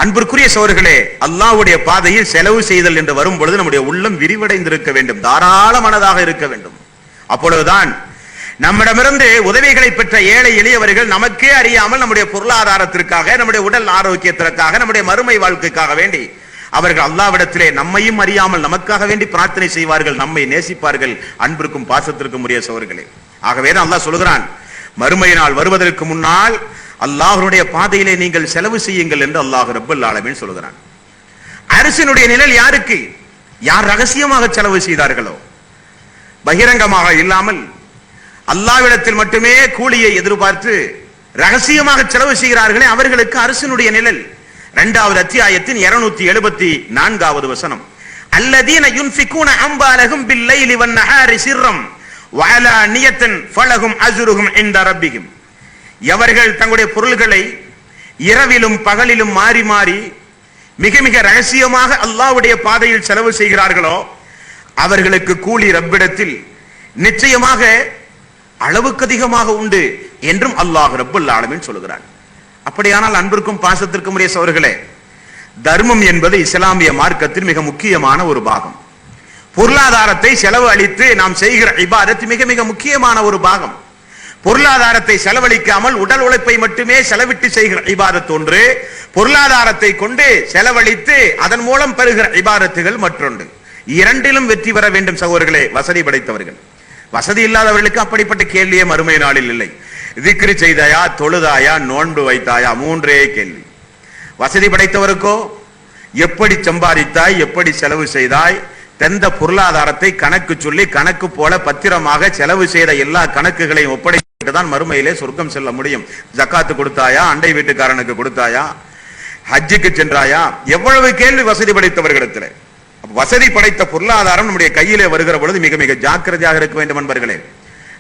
அன்பிற்குரிய சகோதரர்களே, அல்லாஹ்வுடைய பாதையில் செலவு செய்தல் என்று வரும் பொழுது நம்முடைய உள்ளம் விரிவடைந்திருக்க வேண்டும், தாராள மனதாக இருக்க வேண்டும். அப்பொழுதுதான் நம்மிடமிருந்து உதவிகளை பெற்ற ஏழை எளியவர்கள் நமக்கே அறியாமல் நம்முடைய பொருளாதாரத்திற்காக, நம்முடைய உடல் ஆரோக்கியத்திற்காக, நம்முடைய மறுமை வாழ்க்கைக்காக வேண்டி அவர்கள் அல்லாஹ்விடத்திலே நம்மையும் அறியாமல் நமக்காக வேண்டி பிரார்த்தனை செய்வார்கள், நம்மை நேசிப்பார்கள். அன்பிற்கும் பாசத்திற்கும் உரிய சகோதரர்களே, ஆகவேதான் அல்லாஹ் சொல்கிறான், மறுமை நாள் வருவதற்கு முன்னால் அல்லாஹ்வுடைய பாதையிலே நீங்கள் செலவு செய்யுங்கள் என்று அல்லாஹ் ரப்பல் ஆலமீன் சொல்கிறான். அரசினுடைய நிழல் யாருக்கு? யார் ரகசியமாக செலவு செய்தார்களோ, பகிரங்கமாக இல்லாமல் அல்லாஹ்விடத்தில் மட்டுமே கூலியை எதிர்பார்த்து ரகசியமாக செலவு செய்கிறார்களே, அவர்களுக்கு அரசினுடைய நிழல். 2வது அத்தியாயத்தின் 274வது வசனம், அல்லதீன யுன்ஃபிகூன அம்வாலஹும் பில்லைலி வன்னஹாரி சிர்ரம் வஅலானியத்தன் ஃபலஹும் அஜ்ருஹும் இன்த ரப்பிஹிம். எவர்கள் தங்களுடைய பொருள்களை இரவிலும் பகலிலும் மாறி மாறி மிக மிக ரகசியமாக அல்லாஹ்வுடைய பாதையில் செலவு செய்கிறார்களோ அவர்களுக்கு கூலி ரப்பிடத்தில் நிச்சயமாக அளவுக்கு அதிகமாக உண்டு என்றும் அல்லாஹ் ரப்பல் ஆலமீன் சொல்கிறான். அப்படியானால் அன்பிற்கும் பாசத்திற்கும் உரிய சகோதரர்களே, தர்மம் என்பது இஸ்லாமிய மார்க்கத்தில் மிக முக்கியமான ஒரு பாகம். பொருளாதாரத்தை செலவு அளித்து நாம் செய்கிற இபாதத் மிக மிக முக்கியமான ஒரு பாகம். பொருளாதாரத்தை செலவழிக்காமல் உடல் உழைப்பை மட்டுமே செலவிட்டு செய்கிற இபாதத் ஒன்று, பொருளாதாரத்தை கொண்டு செலவழித்து அதன் மூலம் பெறுகிற இபாதத்துகள் மற்றொன்று. இரண்டிலும் வெற்றி பெற வேண்டும் சகோதரர்களே, வசதி படைத்தவர்கள். வசதி இல்லாதவர்களுக்கு அப்படிப்பட்ட கேள்வியே மறுமை நாளில் இல்லை. திக்ரு செய்தாயா, தொழுதாயா, நோன்பு வைத்தாயா, 3 கேள்வி. வசதி படைத்தவருக்கோ எப்படி சம்பாதித்தாய், எப்படி செலவு செய்தாய், தந்த பொருளாதாரத்தை கணக்கு சொல்லி கணக்கு போல பத்திரமாக செலவு செய்த எல்லா கணக்குகளையும் ஒப்படைத்து தான் மறுமையிலே சொர்க்கம் செல்ல முடியும். ஜக்காத்து கொடுத்தாயா, அண்டை வீட்டுக்காரனுக்கு கொடுத்தாயா, ஹஜ்ஜுக்கு சென்றாயா, எவ்வளவு கேள்வி வசதி படைத்தவர்களிடத்தில். வசதி படைத்த பொருளாதாரம் நம்முடைய கையிலே வருகிற பொழுது மிக மிக ஜாக்கிரதையாக இருக்க வேண்டும் என்பர்களே.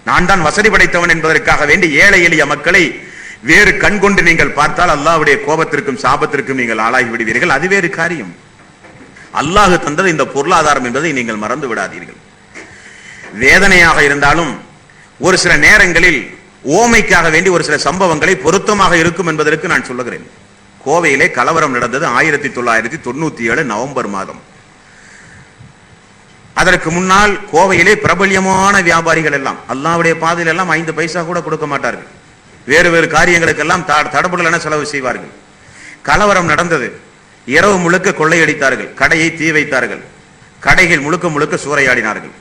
நான் தான் வசதி படைத்தவன் என்பதற்காக வேண்டி ஏழை எளிய மக்களை வேறு கண் கொண்டு நீங்கள் பார்த்தால் அல்லாஹ்வுடைய கோபத்திற்கும் சாபத்திற்கும் நீங்கள் ஆளாகி விடுவீர்கள். அது வேறு காரியம். அல்லாஹ் தந்தது இந்த பொருளாதாரம் என்பதை நீங்கள் மறந்து விடாதீர்கள். வேதனையாக இருந்தாலும் ஒரு சில நேரங்களில் ஓமைக்காக வேண்டி ஒரு சில சம்பவங்களை பொருத்தமாக இருக்கும் என்பதற்கு நான் சொல்லுகிறேன். கோவையிலே கலவரம் நடந்தது 1997 நவம்பர் மாதம். அதற்கு முன்னால் கோவையிலே பிரபல்யமான வியாபாரிகள் எல்லாம் அல்லாஹ்வுடைய பாதையில் எல்லாம் 5 பைசா கூட கொடுக்க மாட்டார்கள். வேறு வேறு காரியங்களுக்கெல்லாம் தடபுடலான செலவு செய்வார்கள். கலவரம் நடந்தது. இரவு முழுக்க கொள்ளையடித்தார்கள். கடையை தீ வைத்தார்கள். கடைகள் முழுக்க முழுக்க சூறையாடினார்கள்.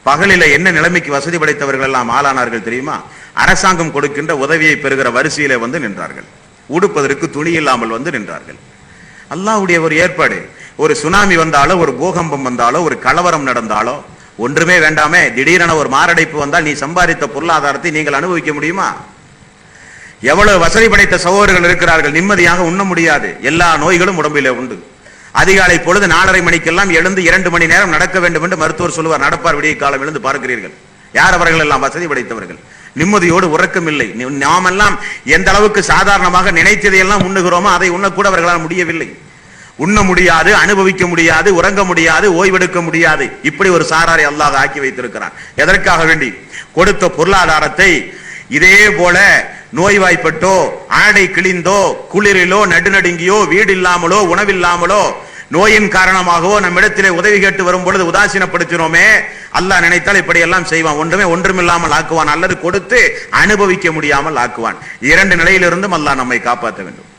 பகலில் என்ன நிலைமைக்கு வசதி படைத்தவர்கள் எல்லாம் ஆளானார்கள் தெரியுமா? அரசாங்கம் கொடுக்கின்ற உதவியை பெறுகிற வரிசையிலே வந்து நின்றார்கள். உடுப்பதற்கு துணி இல்லாமல் வந்து நின்றார்கள். அல்லாஹ்வுடைய ஒரு ஏற்பாடு. ஒரு சுனாமி வந்தாலோ, ஒரு பூகம்பம் வந்தாலோ, ஒரு கலவரம் நடந்தாலோ ஒன்றுமே வேண்டாமே, திடீரென ஒரு மாரடைப்பு வந்தால் நீ சம்பாதித்த பொருளாதாரத்தை நீங்கள் அனுபவிக்க முடியுமா? எவ்வளவு வசதி படைத்த சகோதரர்கள் இருக்கிறார்கள், நிம்மதியாக உண்ண முடியாது. எல்லா நோய்களும் உடம்பிலே உண்டு. அதிகாலை பொழுது 4:30 மணிக்கெல்லாம் எழுந்து 2 மணி நேரம் நடக்க வேண்டும் என்று மருத்துவர் சொல்லுவார். நடப்பார். விடிய காலம் எழுந்து பார்க்கிறீர்கள். யார் அவர்கள் எல்லாம்? வசதி படைத்தவர்கள். நிம்மதியோடு உறக்கம் இல்லை. நாமெல்லாம் எந்த அளவுக்கு சாதாரணமாக நினைத்ததையெல்லாம் உண்ணுகிறோமோ அதை உண்ணக்கூட அவர்களால் முடியவில்லை. உண்ண முடியாது, அனுபவிக்க முடியாது, உறங்க முடியாது, ஓய்வெடுக்க முடியாது. இப்படி ஒரு சாராரை அல்லாஹ் ஆக்கி வைத்திருக்கிறான். எதற்காக வேண்டி? கொடுத்த பொருளாதாரத்தை இதே போல நோய்வாய்ப்பட்டோ, ஆடை கிழிந்தோ, குளிரிலோ, நடுநடுங்கியோ, வீடு இல்லாமலோ, உணவில்லாமலோ, நோயின் காரணமாகவோ நம்மிடத்திலே உதவி கேட்டு வரும் பொழுது உதாசீனப்படுத்தினோமே, அல்லாஹ் நினைத்தால் இப்படி எல்லாம் செய்வான். ஒன்றுமில்லாமல் ஆக்குவான், அல்லது கொடுத்து அனுபவிக்க முடியாமல் ஆக்குவான். 2 நிலையிலிருந்தும் அல்லாஹ் நம்மை காப்பாற்ற வேண்டும்.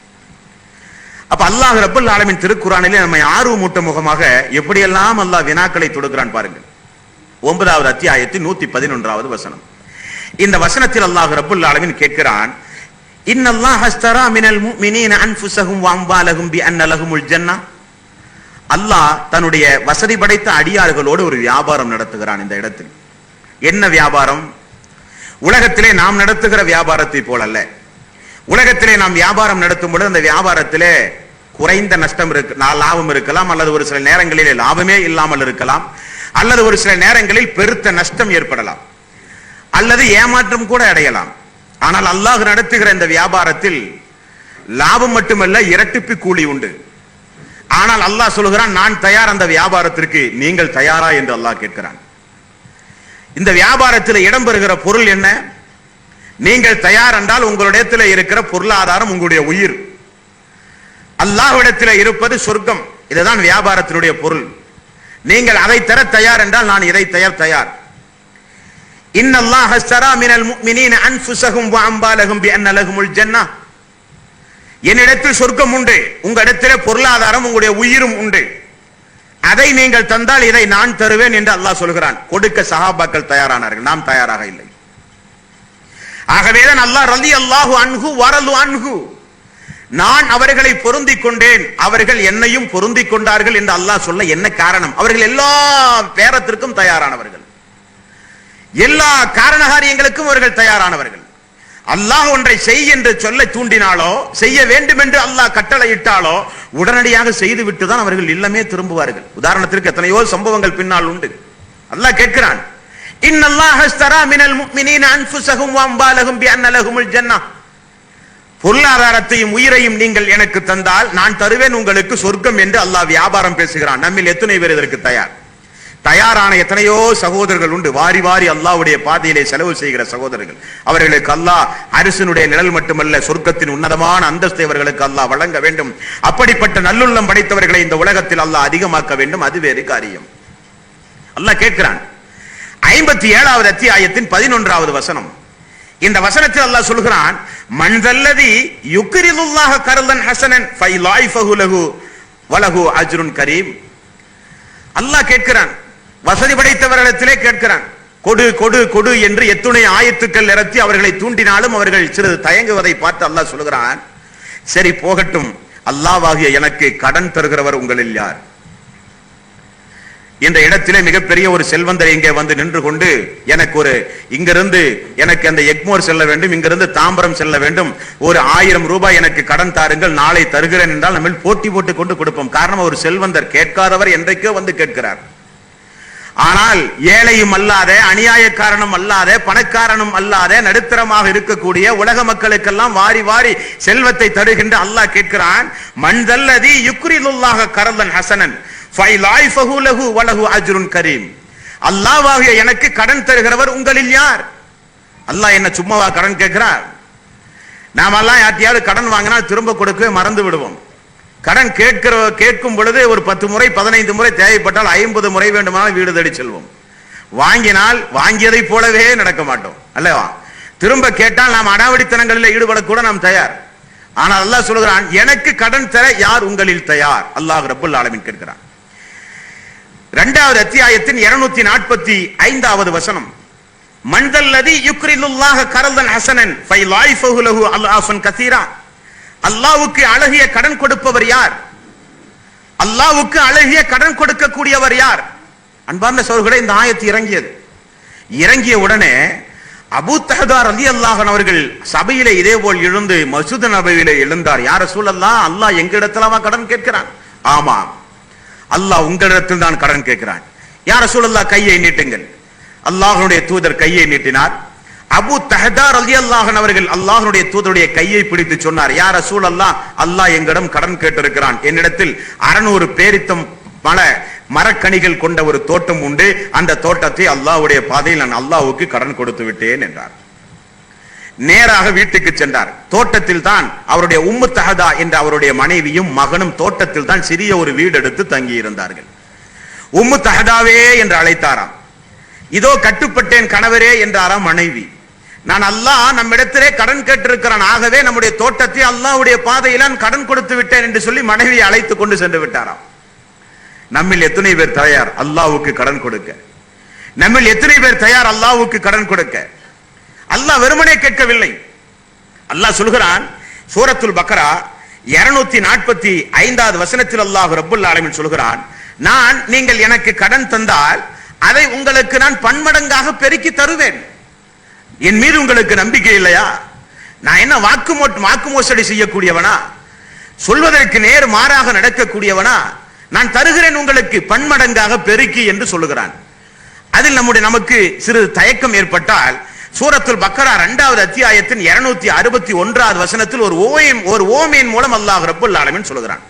அப்ப அல்லாஹ் ரப்பல் ஆலமீன் திருக்குர்ஆனிலே நம்மை ஆர்வமூட்ட முகமாக எப்படியெல்லாம் அல்லாஹ் வினாக்களை தொடுக்கிறான் பாருங்கள். 9வது அத்தியாயத்தின் 111வது வசனம். இந்த வசனத்தில் அல்லாஹ் ரப்பல் ஆலமீன் கேட்கிறான், இன்னல்லாஹ் அஸ்தரா மினல் முஃமினீன அன்ஃபுஸஹும் வ அம்வாலஹும் பிஅன்ன லஹுமுல் ஜன்னah. அல்லாஹ் தன்னுடைய வசதி படைத்த அடியார்களோடு ஒரு வியாபாரம் நடத்துகிறான். இந்த இடத்தில் என்ன வியாபாரம்? உலகத்திலே நாம் நடத்துகிற வியாபாரத்தை போல அல்ல. உலகத்திலே நாம் வியாபாரம் நடத்தும் பொழுது அந்த வியாபாரத்திலே குறைந்த நஷ்டம் லாபம் இருக்கலாம், அல்லது ஒரு சில நேரங்களிலே லாபமே இல்லாமல் இருக்கலாம், அல்லது ஒரு சில நேரங்களில் பெருத்த நஷ்டம் ஏற்படலாம், அல்லது ஏமாற்றம் கூட அடையலாம். ஆனால் அல்லாஹ் நடத்துகிற இந்த வியாபாரத்தில் லாபம் மட்டுமல்ல, இரட்டிப்பு கூலி உண்டு. ஆனால் அல்லாஹ் சொல்லுகிறான், நான் தயார் அந்த வியாபாரத்திற்கு, நீங்கள் தயாரா என்று அல்லாஹ் கேட்கிறான். இந்த வியாபாரத்தில் இடம்பெறுகிற பொருள் என்ன? நீங்கள் தயார் என்றால் உங்களிடத்தில் இருக்கிற பொருளாதாரம் உங்களுடைய உயிர். அல்லாஹ்விடத்தில் இருப்பது சொர்க்கம். இதுதான் வியாபாரத்தினுடைய பொருள். நீங்கள் அதை தர தயார் என்றால் நான் இதை தயார். இன்னல்லாஹ் அஸ்தரா மினல் முஃமினீன அன்ஃபுஸஹும் வ அம்வாலஹும் பிஅன்ன லஹுமுல் ஜன்னah. என்னிடத்தில் சொர்க்கம் உண்டு, உங்களிடத்தில் பொருளாதாரம் உங்களுடைய உயிரும் உண்டு. அதை நீங்கள் தந்தால் இதை நான் தருவேன் என்று அல்லாஹ் சொல்கிறான். கொடுக்க சஹாபாக்கள் தயாரானார்கள், நாம் தயாராக இல்லை. ஆகவேதான் அல்லாஹ் ரலியல்லாஹு அன்ஹு வரது அன்ஹு, நான் அவர்களை பொருந்திக் கொண்டேன், அவர்கள் என்னையும் பொருந்திக் கொண்டார்கள் என்று அல்லாஹ் சொல்ல என்ன காரணம்? அவர்கள் எல்லா பேரத்திற்கும் தயாரானவர்கள், எல்லா காரணகாரியங்களுக்கும் அவர்கள் தயாரானவர்கள். அல்லாஹ் ஒன்றை செய் என்று சொல்ல தூண்டினாலோ, செய்ய வேண்டும் என்று அல்லாஹ் கட்டளையிட்டாலோ உடனடியாக செய்து விட்டுதான் அவர்கள் இல்லமே திரும்புவார்கள். உதாரணத்திற்கு எத்தனையோ சம்பவங்கள் பின்னால் உண்டு. அல்லாஹ் கேட்கிறான், இன்னல்லாஹ் அஸ்தரா மினல் முஃமினீன அன்ஃபுஸஹும் வ அம்வாலஹும் பிஅன்ன லஹுமுல் ஜன்னah. பொருளாதாரத்தையும் உயிரையும் நீங்கள் எனக்கு தந்தால் நான் தருவேன் உங்களுக்கு சொர்க்கம் என்று அல்லாஹ் வியாபாரம் பேசுகிறான். நம்மில் எத்தனை பேர் இதற்கு தயாரான எத்தனையோ சகோதரர்கள் உண்டு. வாரி வாரி அல்லாஹ்வுடைய பாதையிலே செலவு செய்கிற சகோதரர்கள். அவர்களுக்கு அல்லாஹ் அரிசனுடைய நிழல் மட்டுமல்ல, சொர்க்கத்தின் உன்னதமான அந்தஸ்தை அவர்களுக்கு அல்லாஹ் வழங்க வேண்டும். அப்படிப்பட்ட நல்லுள்ளம் படைத்தவர்களை இந்த உலகத்தில் அல்லாஹ் அதிகமாக்க வேண்டும். அது வேறு காரியம். அல்லாஹ் கேட்கிறான். 57வது அத்தியாயத்தின் 11வது வசனம். இந்த வசனத்தில் அல்லாஹ் சொல்கிறான், மன் தல்லதி யுக்ரிதுல்லாஹ கர்தன் ஹஸனன் ஃபைலாயிஃபஹு லஹு வலஹு அஜ்ருன் கரீம். அல்லாஹ் கேட்கிறான், வசதி படைத்தவர்களிடத்திலே கேட்கிறான், கொடு கொடு கொடு என்று எத்துணை ஆயத்துக்கள் நிறுத்தி அவர்களை தூண்டினாலும் அவர்கள் சிறிது தயங்குவதை பார்த்து அல்லாஹ் சொல்கிறான், சரி போகட்டும், அல்லாஹ்வாகிய எனக்கு கடன் தருகிறவர் உங்களில் யார்? இந்த இடத்திலே மிகப்பெரிய ஒரு செல்வந்தர் இங்கே வந்து நின்று கொண்டு இங்கிருந்து எனக்கு அந்த எக்மோர் செல்ல வேண்டும், இங்கிருந்து தாம்பரம் செல்ல வேண்டும், ஒரு 1000 ரூபாய் எனக்கு கடன் தாருங்கள், நாளை தருகிறேன் என்றால் நம்ம போட்டி போட்டு கொண்டு கொடுப்போம். காரணம், ஒரு செல்வந்தர், கேட்காதவர் என்றைக்கோ வந்து கேட்கிறார். ஆனால் ஏழையும் அல்லாத, அநியாயக்காரனும் அல்லாத, பணக்காரனும் அல்லாத, நடுத்தரமாக இருக்கக்கூடிய உலக மக்களுக்கெல்லாம் வாரி வாரி செல்வத்தை தருகின்ற அல்லாஹ் கேட்கிறான், மன்தல்லதி யுக்ரிதுல்லாஹ கரதன் ஹசனன் ஃபைலாய்ஃபஹு லஹு வலஹு அஜ்ருன் கரீம். அல்லாஹ்வாகிய எனக்கு கடன் தருகிறவர் உங்களில் யார்? அல்லாஹ் என்ன சும்மாவா கடன் கேட்கிறார்? நாமெல்லாம் யார்ட்டையாவது கடன் வாங்கினா திரும்ப கொடுக்கவே மறந்து விடுவோம். கடன் கேட்கும் பொழுது ஒரு 10 முறை 15 முறை தேவைப்பட்டால் 50 முறை வேண்டுமானால் வீடு தேடி செல்வோம். வாங்கினால் வாங்கியதை போலவே நடக்க மாட்டோம் அல்லவா? திரும்ப கேட்டால் நாம் அடாவடித்தனங்களில் ஈடுபடக்கூட நாம் தயார். ஆனால் அல்லாஹ் சொல்கிறான், எனக்கு கடன் தர யார் உங்களில் தயார்? அல்லாஹ் ரப்பல் ஆலமீன் கேட்கிறான். 2வது அத்தியாயத்தின் 245வது வசனம், மன்தல்லதி யுக்ரிதுல்லாஹ கரதன் ஹசனன் ஃபைலாய்ஃபஹு லஹு அல்ஆஃபன் கஸீரா. அல்லாஹ்வுக்கு அழகிய கடன் கொடுப்பவர் யார்? அல்லாஹ்வுக்கு அழகிய கடன் கொடுக்கக்கூடியவர் யார்? அன்பார்ந்த சகோதரர்களே, இந்த ஆயத்து இறங்கிய உடனே அபூ தஹ்தா ரலியல்லாஹு அன்ஹு அவர்கள் சபையிலே இதே போல் எழுந்து மஸ்ஜித் நபவியிலே எழுந்தார். யா ரசூலல்லாஹ், அல்லாஹ் எங்களிடத்திலவா கடன் கேட்கிறான்? ஆமா, அல்லாஹ் உங்களிடத்தில் தான் கடன் கேட்கிறான். யா ரசூலல்லாஹ், கையை நீட்டுங்கள். அல்லாஹ்வுடைய தூதர் கையை நீட்டினார். அபூ தஹ்தா ரலியல்லாஹு அன்ஹு அவர்கள் அல்லாஹ்வுடைய தூதருடைய கையை பிடித்து சொன்னார், யா ரசூலல்லாஹ், அல்லாஹ் எங்களிடம் கடன் கேட்டிருக்கிறான். என்னிடத்தில் 600 பேரித்தம் பல மரக்கனிகள் கொண்ட ஒரு தோட்டம் உண்டு. அந்த தோட்டத்தை அல்லாஹ்வுடைய பாதையில் நான் அல்லாஹ்வுக்கு கடன் கொடுத்து விட்டேன் என்றார். நேராக வீட்டுக்கு சென்றார். தோட்டத்தில் தான் அவருடைய உம்மு தஹதா என்ற அவருடைய மனைவியும் மகனும் தோட்டத்தில் தான் சிறிய ஒரு வீடு எடுத்து தங்கி இருந்தார்கள். உம்மு தஹதாவே என்று அழைத்தாராம். இதோ கட்டுப்பட்டேன் கணவரே என்றாராம் மனைவி. நான் அல்லாஹ் நம்மிடத்திலே கடன் கேட்டிருக்கிறான், ஆகவே நம்முடைய தோட்டத்தை அல்லாஹ்வுடைய பாதையில் நான் கடன் கொடுத்து விட்டேன் என்று சொல்லி மனைவியை அழைத்து கொண்டு சென்று விட்டாராம். நம்மில் எத்தனை பேர் தயார் அல்லாஹ்வுக்கு கடன் கொடுக்க? நம்மில் எத்தனை பேர் தயார் அல்லாஹ்வுக்கு கடன் கொடுக்க? அல்லாஹ் வெறுமனே கேட்கவில்லை. அல்லாஹ் சொல்கிறான், சூரத்துல் பக்ரா 245வது வசனத்தில் அல்லாஹ் ரப்பல் ஆலமீன் சொல்கிறான், நான் நீங்கள் எனக்கு கடன் தந்தால் அதை உங்களுக்கு நான் பன்மடங்காக பெருக்கி தருவேன். என் மீது உங்களுக்கு நம்பிக்கை இல்லையா? நான் என்ன வாக்கு மோசடி செய்யக்கூடியவனா? சொல்வதற்கு நேர் மாறாக நடக்கக்கூடியவனா? நான் தருகிறேன் உங்களுக்கு பன்மடங்காக பெருக்கி என்று சொல்லுகிறான். அதில் நமக்கு சிறிது தயக்கம் ஏற்பட்டால் சூரத்துல் பக்ரா 2வது அத்தியாயத்தின் 261வது வசனத்தில் ஒரு ஓமையின் மூலம் அல்லாஹ் ரப்பல் ஆலமீன் சொல்கிறான்,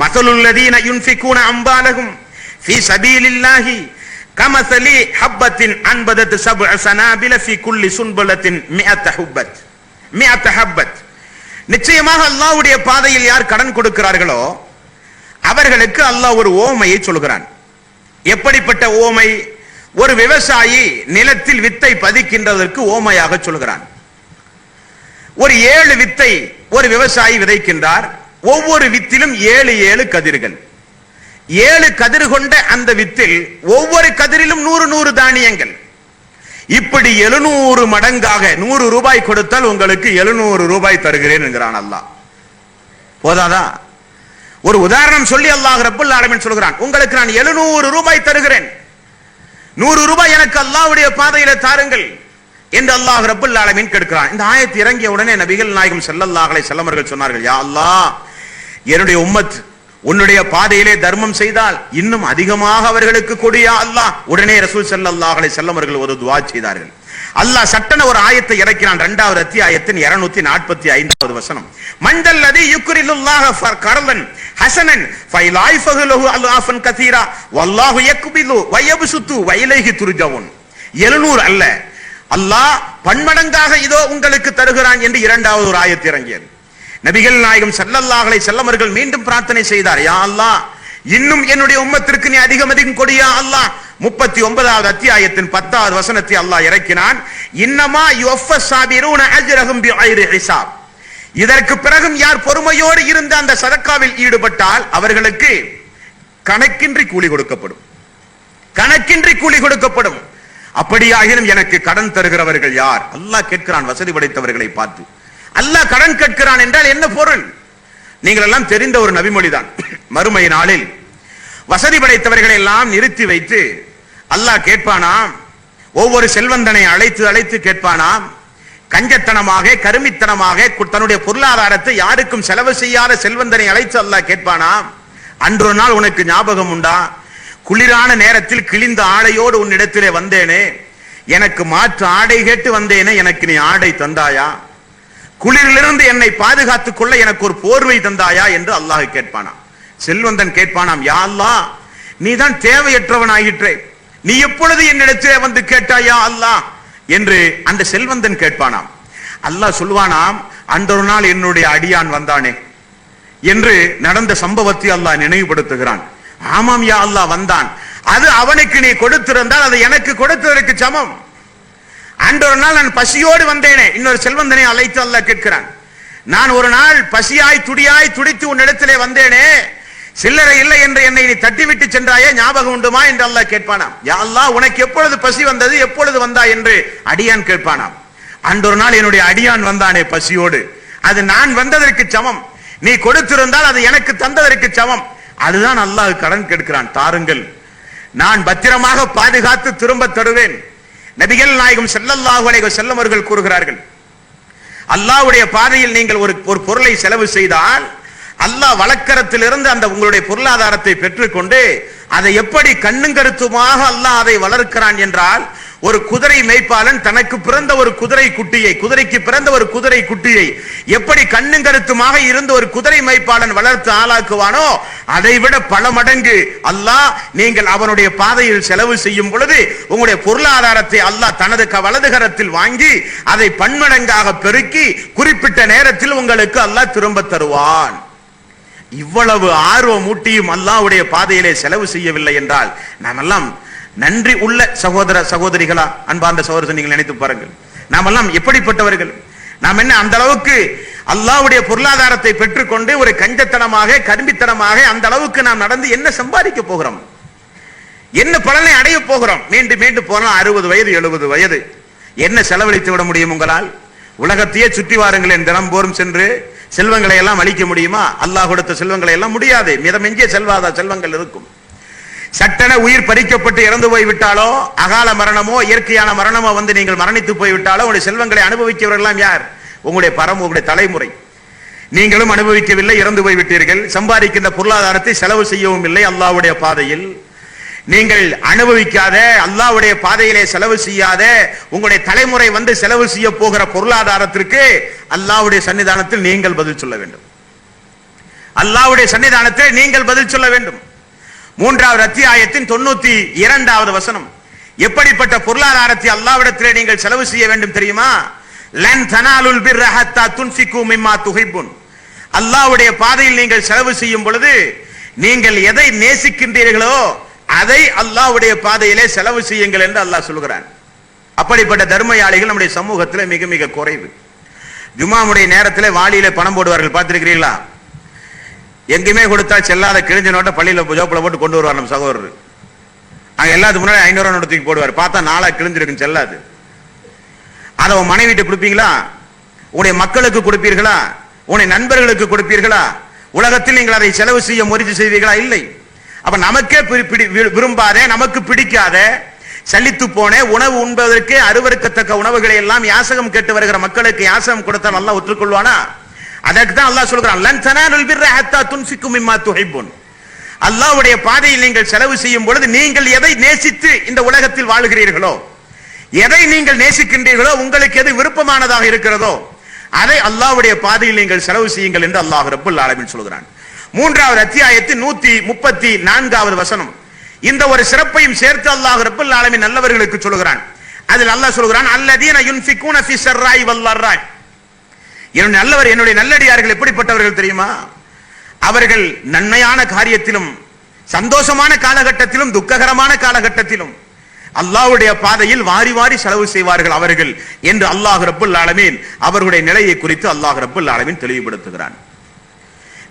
மஸலுல் லதீன யுன்ஃபிகூன அம்வாலஹும் ஃபீ ஸபீலில்லாஹி கமஸலி ஹப்பத்தின் அன்பதத் சப்அ ஸனாபில ஃபீ குல்லி சுன்பலத்தின் மிஅத ஹப்பத். நிச்சயமாக அல்லாஹ்வுடைய பாதையில் யார் கடன் கொடுக்கிறார்களோ அவர்களுக்கு அல்லாஹ் ஒரு ஓமையை சொல்கிறான். எப்படிப்பட்ட ஓமை? ஒரு விவசாயி நிலத்தில் வித்தை பதிக்கின்றதற்கு ஓமையாக சொல்கிறான். ஒரு 7 வித்தை ஒரு விவசாயி விதைக்கின்றார். ஒவ்வொரு வித்திலும் 7 கதிர்கள். 7 கதிர் கொண்ட அந்த வித்தில் ஒவ்வொரு கதிரிலும் 100 தானியங்கள். இப்படி 700 மடங்காக 100 ரூபாய் கொடுத்தால் உங்களுக்கு 700 ரூபாய் தருகிறேன் என்கிறான் அல்லாஹ். போதாதா? ஒரு உதாரணம் சொல்லி அல்லாஹ் ரப்பல் ஆலமீன் சொல்கிறான், உங்களுக்கு நான் 700 ரூபாய் தருகிறேன், 100 ரூபாய் எனக்கு அல்லாஹ்வுடைய பாதையில தாருங்கள் என்று அல்லாஹ் ரப்பல் ஆலமீன் கேட்கிறான். இந்த ஆயத்து இறங்கிய உடனே நபிகள் நாயகம் ஸல்லல்லாஹு அலைஹி வஸல்லம் அவர்கள் சொன்னார்கள், யா அல்லாஹ், என்னுடைய உம்மத் உன்னுடைய பாதையிலே தர்மம் செய்தால் இன்னும் அதிகமாக அவர்களுக்கு கொடியா அல்லாஹ். உடனே ரசூல் ஸல்லல்லாஹு அலைஹி வஸல்லம் அவர்கள் ஒரு துஆ செய்தார்கள். அல்லாஹ் சட்டன ஒரு ஆயத்தை இறக்கினான். 2வது அத்தியாயத்தின் 245வது வசனம், மன்தல்லதி யுக்ரிதுல்லாஹ கர்தன் ஹஸனன் ஃபைலாய்ஃபஹு லஹு அல்ஆஃபன் கஸீரா வல்லாஹு யக்பிது வ யப்சுது வ இலைஹி துர்ஜவுன். 700 அல்ல, அல்லாஹ் பன்மடங்காக இதோ உங்களுக்கு தருகிறான் என்று 2வது ஒரு ஆயத்து இறங்கியது. நபிகள் நாயகம் ஸல்லல்லாஹு அலைஹி வஸல்லம் அவர்கள் மீண்டும் பிரார்த்தனை செய்தார், யா அல்லாஹ், இன்னும் என்னுடைய உம்மத்திற்கு நீ அதிகம் கொடியா அல்லாஹ். 39வது அத்தியாயத்தின் 10வது வசனத்தை அல்லாஹ் இறக்கினான், இன்னமா யுஃபஸ் ஸாபிரூன அஜ்ரஹும் பிகைரி ஹிசாப். இதற்கு பிறகும் யார் பொறுமையோடு இருந்த அந்த சதக்காவில் ஈடுபட்டால் அவர்களுக்கு கணக்கின்றி கூலி கொடுக்கப்படும், கணக்கின்றி கூலி கொடுக்கப்படும். அப்படியாகினும் எனக்கு கடன் தருகிறவர்கள் யார்? அல்லாஹ் கேட்கிறான் வசதி படைத்தவர்களை பார்த்து. அல்லாஹ் கடன் கேட்கிறான் என்றால் என்ன பொருள்? நீங்கள் எல்லாம் தெரிந்த ஒரு நபிமொழிதான். மறுமை நாளில் வசதி படைத்தவர்களை எல்லாம் நிறுத்தி வைத்து அல்லாஹ் கேட்பானாம், ஒவ்வொரு செல்வந்தனை அழைத்து கேட்பானாம், கஞ்சத்தனமாக கருமித்தனமாக தன்னுடைய பொருளாதாரத்தை யாருக்கும் செலவு செய்யாத செல்வந்தனை அழைத்து அல்லாஹ் கேட்பானாம், அன்றொரு நாள் உனக்கு ஞாபகம் உண்டா? குளிரான நேரத்தில் கிழிந்த ஆடையோடு உன்னிடத்திலே வந்தேனே, எனக்கு மாற்று ஆடை கேட்டு வந்தேனே, எனக்கு நீ ஆடை தந்தாயா? குளிரிலிருந்து என்னை பாதுகாத்துக் கொள்ள எனக்கு ஒரு போர்வை தந்தாயா என்று அல்லாஹ் கேட்பானாம். செல்வந்தன் கேட்பானாம், யா அல்லாஹ், நீதான் தேவையற்றவன் ஆயிற்றே, நீ எப்பொழுது என்னிடத்திலே வந்து கேட்டாயா அல்லாஹ் என்று அந்த செல்வந்தன் கேட்பானாம். அல்லாஹ் சொல்வானாம், அந்த ஒரு நாள் என்னுடைய அடியான் வந்தானே என்று நடந்த சம்பவத்தை அல்லாஹ் நினைவுபடுத்துகிறான். ஆமாம் யா அல்லாஹ், வந்தான். அது அவனுக்கு நீ கொடுத்திருந்தால் அது எனக்கு கொடுத்ததற்கு சமம். அன்றொரு நாள் நான் பசியோடு வந்தேனே, இன்னொரு செல்வந்தனை அழைத்து அல்லாஹ் கேட்கிறான், நான் ஒரு நாள் பசியாய் துடியாய் துடித்து உன்னிடத்திலே வந்தேனே, சில்லறை இல்லை என்று என்னை நீ தட்டிவிட்டு சென்றாயே, ஞாபகம் உண்டுமா என்று அல்லாஹ் கேட்பானாம். யா அல்லாஹ், உனக்கு எப்பொழுது பசி வந்தது, எப்பொழுது வந்தாய் என்று அடியான் கேட்பானாம். அன்றொரு நாள் என்னுடைய அடியான் வந்தானே பசியோடு, அது நான் வந்ததற்கு சமம், நீ கொடுத்திருந்தால் அது எனக்கு தந்ததற்கு சமம். அதுதான் அல்லாஹ் கடன் கேட்கிறான், தாருங்கள், நான் பத்திரமாக பாதுகாத்து திரும்ப தருவேன். நபிகள் நாயகம் ஸல்லல்லாஹு அலைஹி வஸல்லம் அவர்கள் கூறுகிறார்கள், அல்லாஹ்வுடைய பாதையில் நீங்கள் ஒரு பொருளை செலவு செய்தால் அல்லாஹ் வழக்கரத்திலிருந்து அந்த உங்களுடைய பொருளாதாரத்தை பெற்றுக்கொண்டு அதை எப்படி கண்ணும் கருத்துமாக அல்லாஹ் அதை வளர்க்கிறான் என்றால், ஒரு குதிரை மேய்ப்பாளன் தனக்கு பிறந்த ஒரு குதிரைக்கு பிறந்த ஒரு குதிரை குட்டியை எப்படி கண்ணும் கருத்துமாக இருந்து ஒரு குதிரை மேய்ப்பாளன் வளர்த்து ஆளாக்குவானோ, அதை விட பல மடங்கு அல்லாஹ் நீங்கள் அவனுடைய பாதையில் செலவு செய்யும் பொழுது உங்களுடைய பொருளாதாரத்தை அல்லாஹ் தனது வலது கரத்தில் வாங்கி அதை பன்மடங்காக பெருக்கி குறிப்பிட்ட நேரத்தில் உங்களுக்கு அல்லாஹ் திரும்ப தருவான். இவ்வளவு ஆர்வம் ஊட்டியும் அல்லாஹ்வுடைய பாதையிலே செலவு செய்யவில்லை என்றால் நாம் எல்லாம் நன்றி உள்ள சகோதர சகோதரிகளா? அன்பார்ந்த சகோதரர், நீங்கள் நினைத்து பாருங்கள், நாம் எல்லாம் எப்படிப்பட்டவர்கள்? நாம் என்ன அந்த அளவுக்கு அல்லாஹ்வுடைய பொருளாதாரத்தை பெற்றுக்கொண்டு ஒரு கஞ்சத்தனமாக கரும்பித்தனமாக அந்த அளவுக்கு நாம் நடந்து என்ன சம்பாதிக்க போகிறோம்? என்ன பலனை அடைய போகிறோம்? மீண்டும் மீண்டும் போனால் 60 வயது 70 வயது என்ன செலவழித்து விட முடியும் உங்களால்? உலகத்தையே சுற்றி வாருங்களேன், தினம்போறும் சென்று செல்வங்களை எல்லாம் அளிக்க முடியுமா? அல்லாஹ் கொடுத்த செல்வங்களை எல்லாம் முடியாது. மிதமெஞ்சிய செல்வங்கள் இருக்கும். சட்டென உயிர் பறிக்கப்பட்டு இறந்து போய்விட்டாலோ, அகால மரணமோ இயற்கையான மரணமோ வந்து நீங்கள் மரணித்து போய்விட்டாலோ, உங்களுடைய செல்வங்களை அனுபவிக்கிறவர்கள் யார்? உங்களுடைய உங்களுடைய தலைமுறை. நீங்களும் அனுபவிக்கவில்லை, இறந்து போய்விட்டீர்கள். சம்பாதிக்கின்ற பொருளாதாரத்தை செலவு செய்யவும் இல்லை அல்லாஹ்வுடைய பாதையில். நீங்கள் அனுபவிக்காத, அல்லாஹ்வுடைய பாதையிலே செலவு செய்யாத உங்களுடைய தலைமுறை வந்து செலவு செய்ய போகிற பொருளாதாரத்திற்கு அல்லாஹ்வுடைய சன்னிதானத்தில் நீங்கள் பதில் சொல்ல வேண்டும். அல்லாஹ்வுடைய சன்னிதானத்தில் நீங்கள் பதில் சொல்ல வேண்டும். 3வது அத்தியாயத்தின் 92வது வசனம். எப்படிப்பட்ட பொருளாதாரத்தை அல்லாஹ்விடத்திலே நீங்கள் செலவு செய்ய வேண்டும் தெரியுமா? லன் தனாலுல் பிர்ர ஹத்தா துன்ஃபிகு மிம்மா துஹிப்புன். அல்லாஹ்வுடைய பாதையில் நீங்கள் செலவு செய்யும் பொழுது நீங்கள் எதை நேசிக்கின்றீர்களோ அதை அல்லாஹ்வுடைய பாதையிலே செலவு செய்யுங்கள் என்று அல்லாஹ் சொல்கிறான். அப்படிப்பட்ட தர்மயாளிகள் நம்முடைய சமூகத்தில் மிக மிக குறைவு. ஜும்மாவுடைய நேரத்தில் வாளியில பணம் போடுவார்கள், பார்த்திருக்கிறீர்களா? எங்கேயுமே கொடுத்தா செல்லாத கிழிஞ்ச நோட்டை பள்ளியில ஜோப்பில் போட்டு கொண்டு வருவார் நம்ம சகோதரர். அங்க எல்லாத்துக்கு முன்னாடி 500 நோட்டு தூக்கி போடுவார். பார்த்தா 4 கிழிஞ்சிருக்கு, செல்லாது. அதை உன் மனைவிட்டு கொடுப்பீங்களா? உன்னுடைய மக்களுக்கு கொடுப்பீர்களா? உன்னுடைய நண்பர்களுக்கு கொடுப்பீர்களா? உலகத்தில் நீங்கள் அதை செலவு செய்ய முயற்சி செய்வீர்களா? இல்லை. அப்ப நமக்கே விரும்பாத, நமக்கு பிடிக்காத, சலித்து போன உணவு உண்பதற்கு அருவருக்கத்தக்க உணவுகளை எல்லாம் யாசகம் கேட்டு வருகிற மக்களுக்கு யாசகம் கொடுத்தால் அல்லாஹ் ஒற்றுக்கொள்வானா? அதற்கு தான் அல்லாஹ் சொல்கிறான், லன் தனாலுல் பிர்ர ஹத்தா துன்ஃபிகு மிம்மா துஹிப்புன். அல்லாஹ்வுடைய பாதையில் நீங்கள் செலவு செய்யும் பொழுது நீங்கள் எதை நேசித்து இந்த உலகத்தில் வாழுகிறீர்களோ, எதை நீங்கள் நேசிக்கின்றீர்களோ, உங்களுக்கு எது விருப்பமானதாக இருக்கிறதோ அதை அல்லாஹ்வுடைய பாதையில் நீங்கள் செலவு செய்யுங்கள் என்று அல்லாஹ் ரப்பல் ஆலமீன் சொல்கிறான். 3வது அத்தியாயத்தின் 134வது வசனம். இந்த ஒரு சிறப்பையும் சேர்த்து அல்லாஹ் ரப்பல் ஆலமீன் நல்லவர்களுக்கு சொல்கிறான். அதில் அல்லாஹ் சொல்கிறான், அல்லதீன யுன்ஃபிகூன ஃபி ஸர்ராய் வல்லர்ராய். என்னுடைய நல்லடியார்கள் எப்படிப்பட்டவர்கள் தெரியுமா? அவர்கள் நன்மையான காரியத்திலும் சந்தோஷமான காலகட்டத்திலும் துக்ககரமான காலகட்டத்திலும் அல்லாஹ்வுடைய பாதையில் வாரி வாரி செலவு செய்வார்கள் அவர்கள் என்று அல்லாஹ் ரப்பல் ஆலமீன் அவர்களுடைய நிலையை குறித்து அல்லாஹ் ரப்பல் ஆலமீன் தெளிவுபடுத்துகிறான்.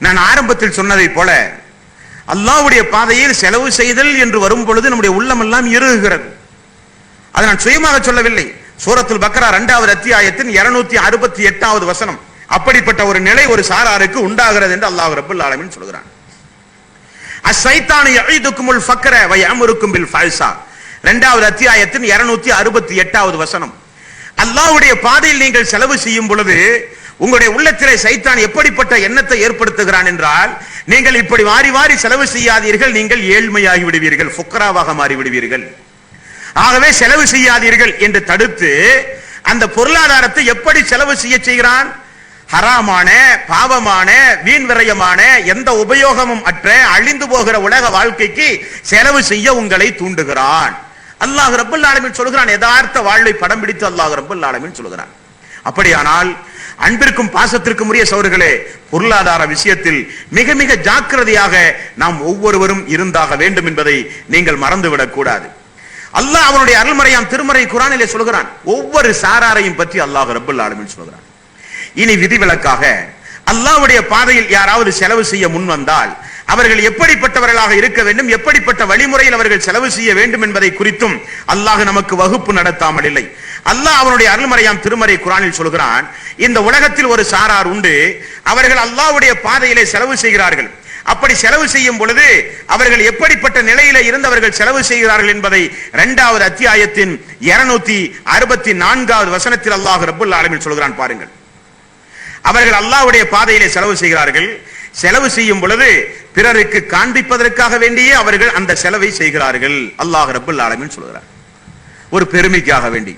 நான் ஆரம்பத்தில் சொன்னதை போல அல்லாஹ்வுடைய பாதையில் செலவு செய்தல் என்று வரும் பொழுது நம்முடைய உள்ளம் எல்லாம் இறுகுகிறது. அதை நான் சுயமாக சொல்லவில்லை. சூரத்துல் பக்ரா 2வது அத்தியாயத்தின் 268வது வசனம். அப்படிப்பட்ட ஒரு நிலை ஒரு சாராருக்கு உண்டாகிறது என்று அல்லாஹ் ரப்பல் ஆலமீன் சொல்கிறான். அஸ்ஸைத்தானு யஈதுகுமுல் ஃபக்ர வ யஅமுருக்கும் பில் ஃபஹ்ஷா. 2வது அத்தியாயத்தின் 268வது வசனம். அல்லாஹ்வுடைய பாதையில் நீங்கள் செலவு செய்யும் பொழுது உங்களுடைய உள்ளத்திலே சைத்தான் எப்படிப்பட்ட எண்ணத்தை ஏற்படுத்துகிறான் என்றால், நீங்கள் இப்படி வாரி வாரி செலவு செய்யாதீர்கள், நீங்கள் ஏழ்மையாகி விடுவீர்கள், ஃபுக்ராவாக மாறி விடுவீர்கள், ஆகவே செலவு செய்யாதீர்கள் என்று தடுத்து அந்த பொருளாதாரத்தை எப்படி செலவு செய்கிறான்? ஹராமான, பாவமான, வீண் விரயமான, எந்த உபயோகமும் அற்ற அழிந்து போகிற உலக வாழ்க்கைக்கு செலவு செய்ய உங்களை தூண்டுகிறான். அல்லாஹ் ரப்பல் ஆலமீன் சொல்கிறான், யதார்த்த வாழ்வை படம் பிடித்து அல்லாஹ் ரப்பல் ஆலமீன் சொல்கிறான். அப்படியானால் அன்பிற்கும் பாசத்திற்கும் உரிய சகோதரர்களே, பொருளாதார விஷயத்தில் மிக மிக ஜாக்கிரதையாக நாம் ஒவ்வொருவரும் இருந்தாக வேண்டும் என்பதை நீங்கள் மறந்துவிடக் கூடாது. அல்லாஹ் அவனுடைய அருள்மறையாம் திருமறை குர்ஆனிலே சொல்கிறான், ஒவ்வொரு சாராரையும் பற்றி அல்லாஹ் ரப்பல் ஆலமீன் சொல்கிறான். இனி விதிவிலக்காக அல்லாஹ்வுடைய பாதையில் யாராவது செலவு செய்ய முன் வந்தால் அவர்கள் எப்படிப்பட்டவர்களாக இருக்க வேண்டும், எப்படிப்பட்ட வழிமுறையில் அவர்கள் செலவு செய்ய வேண்டும் என்பதை குறித்தும் அல்லாஹ் நமக்கு வகுப்பு நடத்தாமல் இல்லை. அல்லாஹ் அவனுடைய அருள்மறையாம் திருமறை குர்ஆனில் சொல்கிறான், இந்த உலகத்தில் ஒரு சாரார் உண்டு, அவர்கள் அல்லாஹ்வுடைய பாதையிலே செலவு செய்கிறார்கள். அப்படி செலவு செய்யும் பொழுது அவர்கள் எப்படிப்பட்ட நிலையில இருந்து அவர்கள் செலவு செய்கிறார்கள் என்பதை 2வது அத்தியாயத்தின் 264வது வசனத்தில் அல்லாஹ் ரப்பல் ஆலமீன் சொல்கிறான். பாருங்கள், அவர்கள் அல்லாஹ்வுடைய பாதையிலே செலவு செய்கிறார்கள். செலவு செய்யும் பொழுது பிறருக்கு காண்பிப்பதற்காக வேண்டியே அவர்கள் அந்த செலவை செய்கிறார்கள். அல்லாஹ் ரப்பல் ஆலமீன் சொல்கிறார், ஒரு பெருமைக்காக வேண்டி,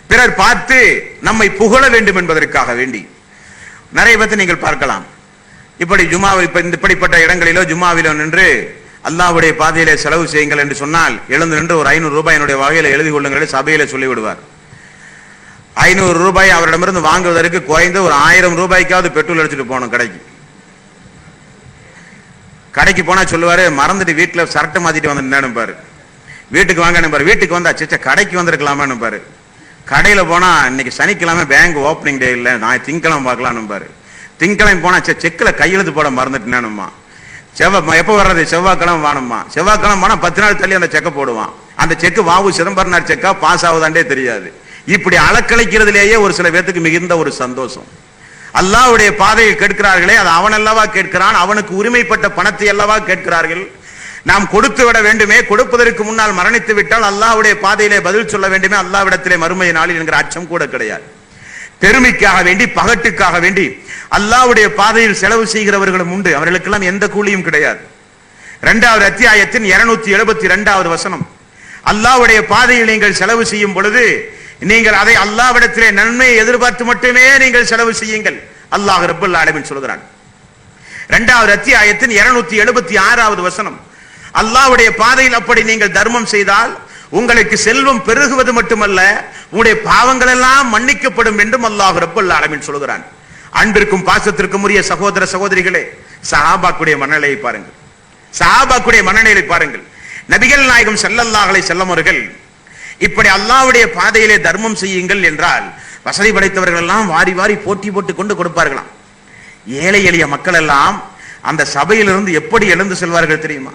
பிறர் பார்த்து நம்மை புகழ வேண்டும் என்பதற்காக வேண்டி. நிறைய பேர் நீங்கள் பார்க்கலாம், இப்படி இப்படிப்பட்ட இடங்களிலோ ஜும்மாவிலோ நின்று அல்லாஹ்வுடைய பாதையிலே செலவு செய்யுங்கள் என்று சொன்னால் எழுந்து நின்று ஒரு 500 ரூபாய் என்னுடைய வகையில் எழுதி கொள்ளுங்கள் சபையிலே சொல்லிவிடுவார். 500 ரூபாய் அவரிடமிருந்து வாங்குவதற்கு குறைந்த ஒரு 1000 ரூபாய்க்காவது பெட்ரோல் அடிச்சுட்டு போகணும். கடைக்கு போனா சொல்லுவாரு, மறந்துட்டு வீட்டுல சரட்டை மாத்திட்டு வந்து பாரு, வீட்டுக்கு வாங்க பாரு, வீட்டுக்கு வந்தா சேச்சா கடைக்கு வந்திருக்கலாமான்னு பாரு, கடையில போனா இன்னைக்கு சனிக்கிழமை பேங்க் ஓப்பனிங் டே இல்லை, நான் திங்கக்கிழமை பார்க்கலான்னு பாரு, திங்கக்கிழமை போனா செக்கில் கையெழுத்து போட மறந்துட்டுனானுமா, எப்போ வர்றது செவ்வாய்க்கிழமை வாணுமா, செவ்வாய்க்கிழமை போனா 10 நாள் தள்ளி அந்த செக்கை போடுவான், அந்த செக்கு வாவு சிதம்பரனார் செக்கா பாஸ் ஆகுதாண்டே தெரியாது. இப்படி அளக்களிக்கிறதுலேயே ஒரு சில பேத்துக்கு மிகுந்த ஒரு சந்தோஷம். அல்லாஹ்வுடைய பாதையில் கேட்கிறார்களே, அது அவன் அல்லவா கேட்கிறான், அவனுக்கு உரிமைப்பட்ட பணத்தை அல்லவா கேட்கிறார்கள். நாம் கொடுத்து விட வேண்டுமே, கொடுப்பதற்கு முன்னால் மரணித்து விட்டால் அல்லாஹ்வுடைய பாதையிலே பதில் சொல்ல வேண்டுமே, அல்லாஹ்விடத்திலே மறுமை நாளில் என்கிற அச்சம் கூட கிடையாது. பெருமைக்காக வேண்டி, பகட்டுக்காக வேண்டி அல்லாஹ்வுடைய பாதையில் செலவு செய்கிறவர்களும் உண்டு, அவர்களுக்கெல்லாம் எந்த கூலியும் கிடையாது. 2வது அத்தியாயத்தின் 272வது வசனம், அல்லாஹ்வுடைய பாதையில் நீங்கள் செலவு செய்யும் பொழுது நீங்கள் அதை அல்லாஹ்விடத்திலே நன்மையை எதிர்பார்த்து மட்டுமே நீங்கள் செலவு செய்யுங்கள். அல்லாஹ் ரப்பல் ஆலமீன் சொல்கிறான். 2வது அத்தியாயத்தின் 276வது வசனம், அல்லாஹ்வுடைய பாதையில் அப்படி நீங்கள் தர்மம் செய்தால் உங்களுக்கு செல்வம் பெருகுவது மட்டுமல்ல, உங்களுடைய பாவங்கள் எல்லாம் மன்னிக்கப்படும் என்றும் அல்லாஹ் ரப்பல் ஆலமீன் சொல்கிறான். அன்பிற்கும் பாசத்திற்கும் உரிய சகோதர சகோதரிகளே, சஹாபாக்குடைய மனநிலையை பாருங்கள், சஹாபாக்குடைய மனநிலையை பாருங்கள். நபிகள் நாயகம் ஸல்லல்லாஹு அலைஹி வஸல்லம் அவர்கள் இப்படி அல்லாஹ்வுடைய பாதையிலே தர்மம் செய்யுங்கள் என்றால் வசதி படைத்தவர்கள் எல்லாம் வாரி வாரி போட்டி போட்டு கொண்டு கொடுப்பார்களாம். ஏழை எளிய மக்கள் எல்லாம் அந்த சபையிலிருந்து எப்படி எழுந்து செல்வார்கள் தெரியுமா?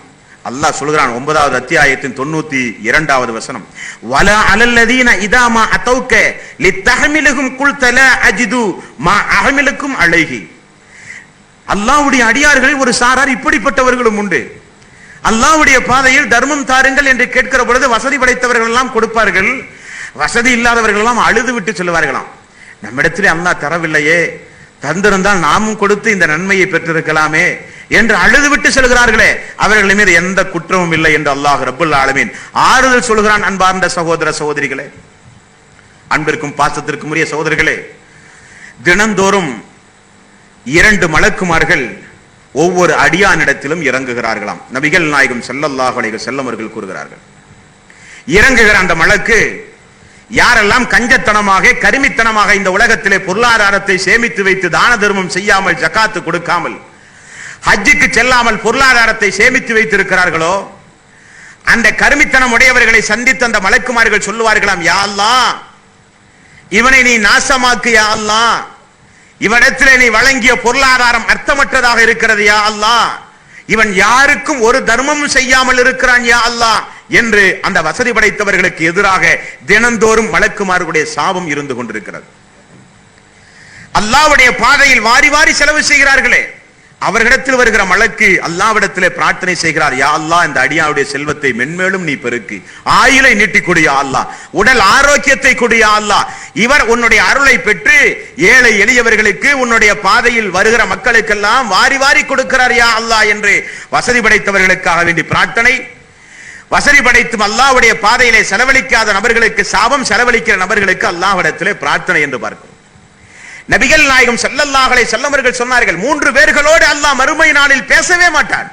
அல்லாஹ் சொல்கிறான் 9வது அத்தியாயத்தின் 92வது வசனம், வலா அலல்லதீன இதா மா அதௌக லிதஹமிலுகும் குல்த லா அஜிது மா அஹமிலுக்கும் அலைஹி. அல்லாஹ்வுடைய அடியார்கள் ஒரு சாரார் இப்படிப்பட்டவர்களும் உண்டு. அல்லாஹ்வுடைய பாதையில் தர்மம் தாருங்கள் என்று கேட்கிற பொழுது வசதி படைத்தவர்கள் எல்லாம் கொடுப்பார்கள், வசதி இல்லாதவர்கள் எல்லாம் அழுது விட்டு சொல்லுவார்களாம், நம்மிடத்திலே அல்லாஹ் தரவில்லையே, தந்திருந்தால் நாமும் கொடுத்து இந்த நன்மையை பெற்றிருக்கலாமே என்று அழுது விட்டு செல்கிறார்களே, அவர்கள் மீது எந்த குற்றமும் இல்லை என்று அல்லாஹ் ரப்பல் ஆலமீன் ஆறுதல் சொல்கிறான். அன்பார்ந்த சகோதர சகோதரிகளே, அன்பிற்கும் பாசத்திற்கும் உரிய சகோதரிகளே, தினந்தோறும் 2 மலக்குமார்கள் ஒவ்வொரு அடியானிடத்திலும் இறங்குகிறார்களாம். நபிகள் நாயகம் ஸல்லல்லாஹு அலைஹி வஸல்லம் அவர்கள் கூறுகிறார்கள், இறங்குகிற அந்த மலக்கு யாரெல்லாம் கஞ்சத்தனமாக கருமித்தனமாக இந்த உலகத்திலே பொருளாதாரத்தை சேமித்து வைத்து தான தர்மம் செய்யாமல், ஜகாத்து கொடுக்காமல், ஹஜ்ஜுக்கு செல்லாமல் பொருளாதாரத்தை சேமித்து வைத்திருக்கிறார்களோ, அந்த கருமித்தனம் உடையவர்களை சந்தித்து அந்த மலக்குமார்கள் சொல்லுவார்களாம், யா அல்லாஹ், இவனை நீ நாசமாக்கு யா அல்லாஹ், இவனிடத்திலே நீ வழங்கிய பொருளாதாரம் அர்த்தமற்றதாக இருக்கிறது யா அல்லாஹ், இவன் யாருக்கும் ஒரு தர்மமும் செய்யாமல் இருக்கிறான் யா அல்லாஹ் என்று அந்த வசதி படைத்தவர்களுக்கு எதிராக தினந்தோறும் மலக்குமார்களுடைய சாபம் இருந்து கொண்டிருக்கிறது. அல்லாஹ்வுடைய பாதையில் வாரி வாரி செலவு செய்கிறார்களே, அவர்களிடத்தில் வருகிற மலக்கு அல்லாஹ்விடத்திலே பிரார்த்தனை செய்கிறார், யா அல்லாஹ் இந்த அடியாவுடைய செல்வத்தை மென்மேலும் நீ பெருக்கு, ஆயுளை நீட்டிக் கொடு யா அல்லாஹ், உடல் ஆரோக்கியத்தை கொடு யா அல்லாஹ். இவர் உன்னுடைய அருளை பெற்று ஏழை எளியவர்களுக்கு உன்னுடைய பாதையில் வருகிற மக்களுக்கெல்லாம் வாரி வாரி கொடுக்கிறார் யா அல்லாஹ் என்று வசதி படைத்தவர்களுக்காக வேண்டி பிரார்த்தனை. வசதி படைத்தும் அல்லாஹ்வுடைய பாதையிலே செலவழிக்காத நபர்களுக்கு சாபம், செலவழிக்கிற நபர்களுக்கு அல்லாஹ்விடத்திலே பிரார்த்தனை என்று பார்க்கிறோம். நபிகள் நாயகம் ஸல்லல்லாஹு அலைஹி வஸல்லம் அவர்கள் சொன்னார்கள், 3 பேர்களோடு அல்லாஹ் மறுமை நாளில் பேசவே மாட்டான்,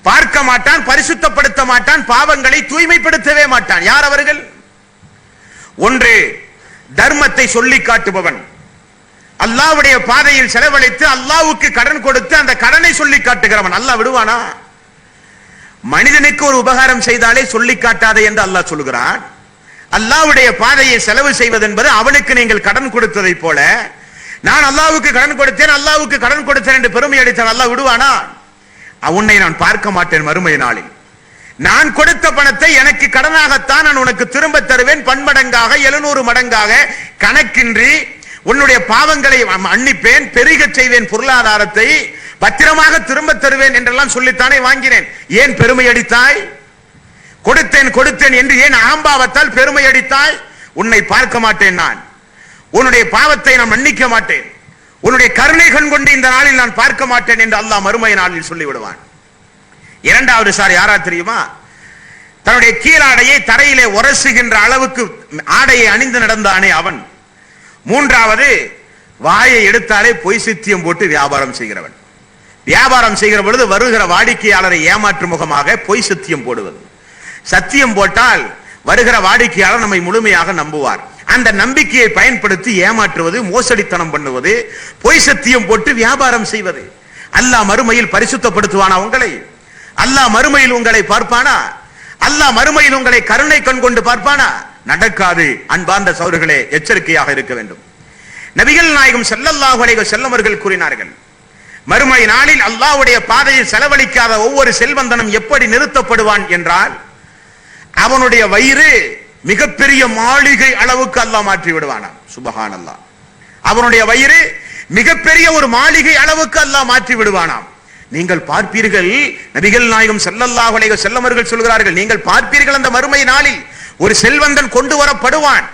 பார்க்க மாட்டான், பரிசுத்தப்படுத்த மாட்டான், பாவங்களை தூய்மைப்படுத்தவே மாட்டான். யார் அவர்கள்? ஒன்று, தர்மத்தை சொல்லி காட்டுபவன், அல்லாஹ்வுடைய பாதையில் செலவழித்து அல்லாஹ்வுக்கு கடன் கொடுத்து அந்த கடனை சொல்லி காட்டுகிறவன். அல்லாஹ் விடுவானா? மனிதனுக்கு ஒரு உபகாரம் செய்தாலே சொல்லி காட்டாதே என்று அல்லாஹ் சொல்கிறான். அல்லாஹ்வுடைய பாதையை செலவு செய்வது என்பது அவனுக்கு நீங்கள் கடன் கொடுத்ததை போல, நான் அல்லாஹ்வுக்கு கடன் கொடுத்தேன், அல்லாஹ்வுக்கு கடன் கொடுத்தேன் என்று பெருமை அடித்தான். அல்லாஹ் விடுவானா? உன்னை நான் பார்க்க மாட்டேன் மறுமை நாளில். நான் கொடுத்த பணத்தை எனக்கு கடனாகத்தான் நான் உனக்கு திரும்ப தருவேன், பன்மடங்காக 700 மடங்காக கணக்கின்றி உன்னுடைய பாவங்களை மன்னிப்பேன், பெருக செய்வேன், பொருளாதாரத்தை பத்திரமாக திரும்ப தருவேன் என்றெல்லாம் சொல்லித்தானே வாங்கினேன். ஏன் பெருமை அடித்தாய்? கொடுத்தேன் கொடுத்தேன் என்று ஏன் ஆம்பாவத்தால் பெருமை அடித்தாய்? உன்னை பார்க்க மாட்டேன், நான் உன்னுடைய பாவத்தை நான் மன்னிக்க மாட்டேன், உன்னுடைய கருணை கண் கொண்டு இந்த நாளில் நான் பார்க்க மாட்டேன் என்று அல்லாஹ் மறுமை நாளில் சொல்லிவிடுவான். இரண்டாவது சார் யாரா தெரியுமா? தன்னுடைய கீழாடையை தரையிலே உரசுகின்ற அளவுக்கு ஆடையை அணிந்து நடந்தானே அவன். மூன்றாவது, வாயை எடுத்தாலே பொய் சத்தியம் போட்டு வியாபாரம் செய்கிறவன். வியாபாரம் செய்கிற பொழுது வருகிற வாடிக்கையாளரை ஏமாற்றும் முகமாக பொய் சத்தியம் போடுவது. சத்தியம் போட்டால் வருகிற வாடிக்கையாளர் நம்மை முழுமையாக நம்புவார். அந்த நம்பிக்கையை பயன்படுத்தி ஏமாற்றுவது, மோசடித்தனம் பண்ணுவது, பொய் சத்தியம் போட்டு வியாபாரம் செய்வது. அல்லாஹ் மறுமையில் பரிசுத்தப்படுத்துவானா உங்களை? அல்லாஹ் மறுமையில் உங்களை பார்ப்பானா? அல்லாஹ் மறுமையில் உங்களை கருணை கண் கொண்டு பார்ப்பானா? நடக்காது. அன்பார்ந்த சகோதரர்களே, எச்சரிக்கையாக இருக்க வேண்டும். நபிகள் நாயகம் ஸல்லல்லாஹு அலைஹி வஸல்லம் அவர்கள் கூறினார்கள், மறுமை நாளில் அல்லாஹ்வுடைய பாதையில் செலவழிக்காத ஒவ்வொரு செல்வந்தனும் எப்படி நிறுத்தப்படுவான் என்றால், அவனுடைய வயிறு மிகப்பெரிய மாளிகை அளவுக்கு அல்லாஹ் மாற்றி விடுவானா. சுப்ஹானல்லாஹ். அவனுடைய வயிறு மிகப்பெரிய ஒரு மாளிகை அளவுக்கு அல்லாஹ் மாற்றி விடுவானாம். நீங்கள் பார்ப்பீர்கள், நபிகள் நாயகம் ஸல்லல்லாஹு அலைஹி வஸல்லம் அவர்கள் சொல்கிறார்கள், நீங்கள் பார்ப்பீர்கள் அந்த மறுமை நாளில் ஒரு செல்வந்தன் கொண்டு வரப்படுவான்,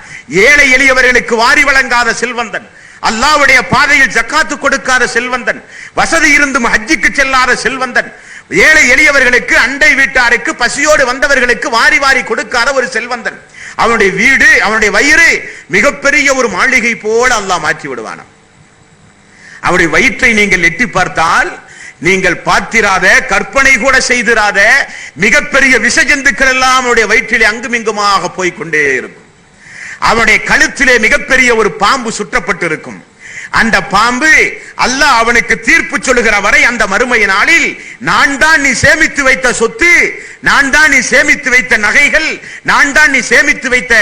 ஏழை எளியவர்களுக்கு வாரி வழங்காத செல்வந்தன், அல்லாஹ்வுடைய பாதையில் ஜக்காத்து கொடுக்காத செல்வந்தன், வசதி இருந்தும் ஹஜ்ஜுக்கு செல்லாத செல்வந்தன், ஏழை எளியவர்களுக்கு அண்டை வீட்டாருக்கு பசியோடு வந்தவர்களுக்கு வாரி வாரி கொடுக்காத ஒரு செல்வந்தன். அவனுடைய வீடு, அவனுடைய வயிறு மிகப்பெரிய ஒரு மாளிகை போல அல்லாஹ் மாற்றி விடுவானாம். அவருடைய வயிற்றை நீங்கள் எட்டி பார்த்தால் நீங்கள் பார்த்திராத, கற்பனை கூட செய்திராத மிகப்பெரிய விஷ ஜந்துக்கள் எல்லாம் அவனுடைய வயிற்றிலே அங்கும் இங்குமாக போய்கொண்டே இருக்கும். அவனுடைய கழுத்திலே மிகப்பெரிய ஒரு பாம்பு சுற்றப்பட்டு இருக்கும். அந்த பாம்பு அல்லாஹ் அவனுக்கு தீர்ப்பு சொல்லுகிற வரை அந்த மறுமை நாளில், நான் தான் நீ சேமித்து வைத்த சொத்து, நான் தான் நீ சேமித்து வைத்த நகைகள், நான் தான் நீ சேமித்து வைத்த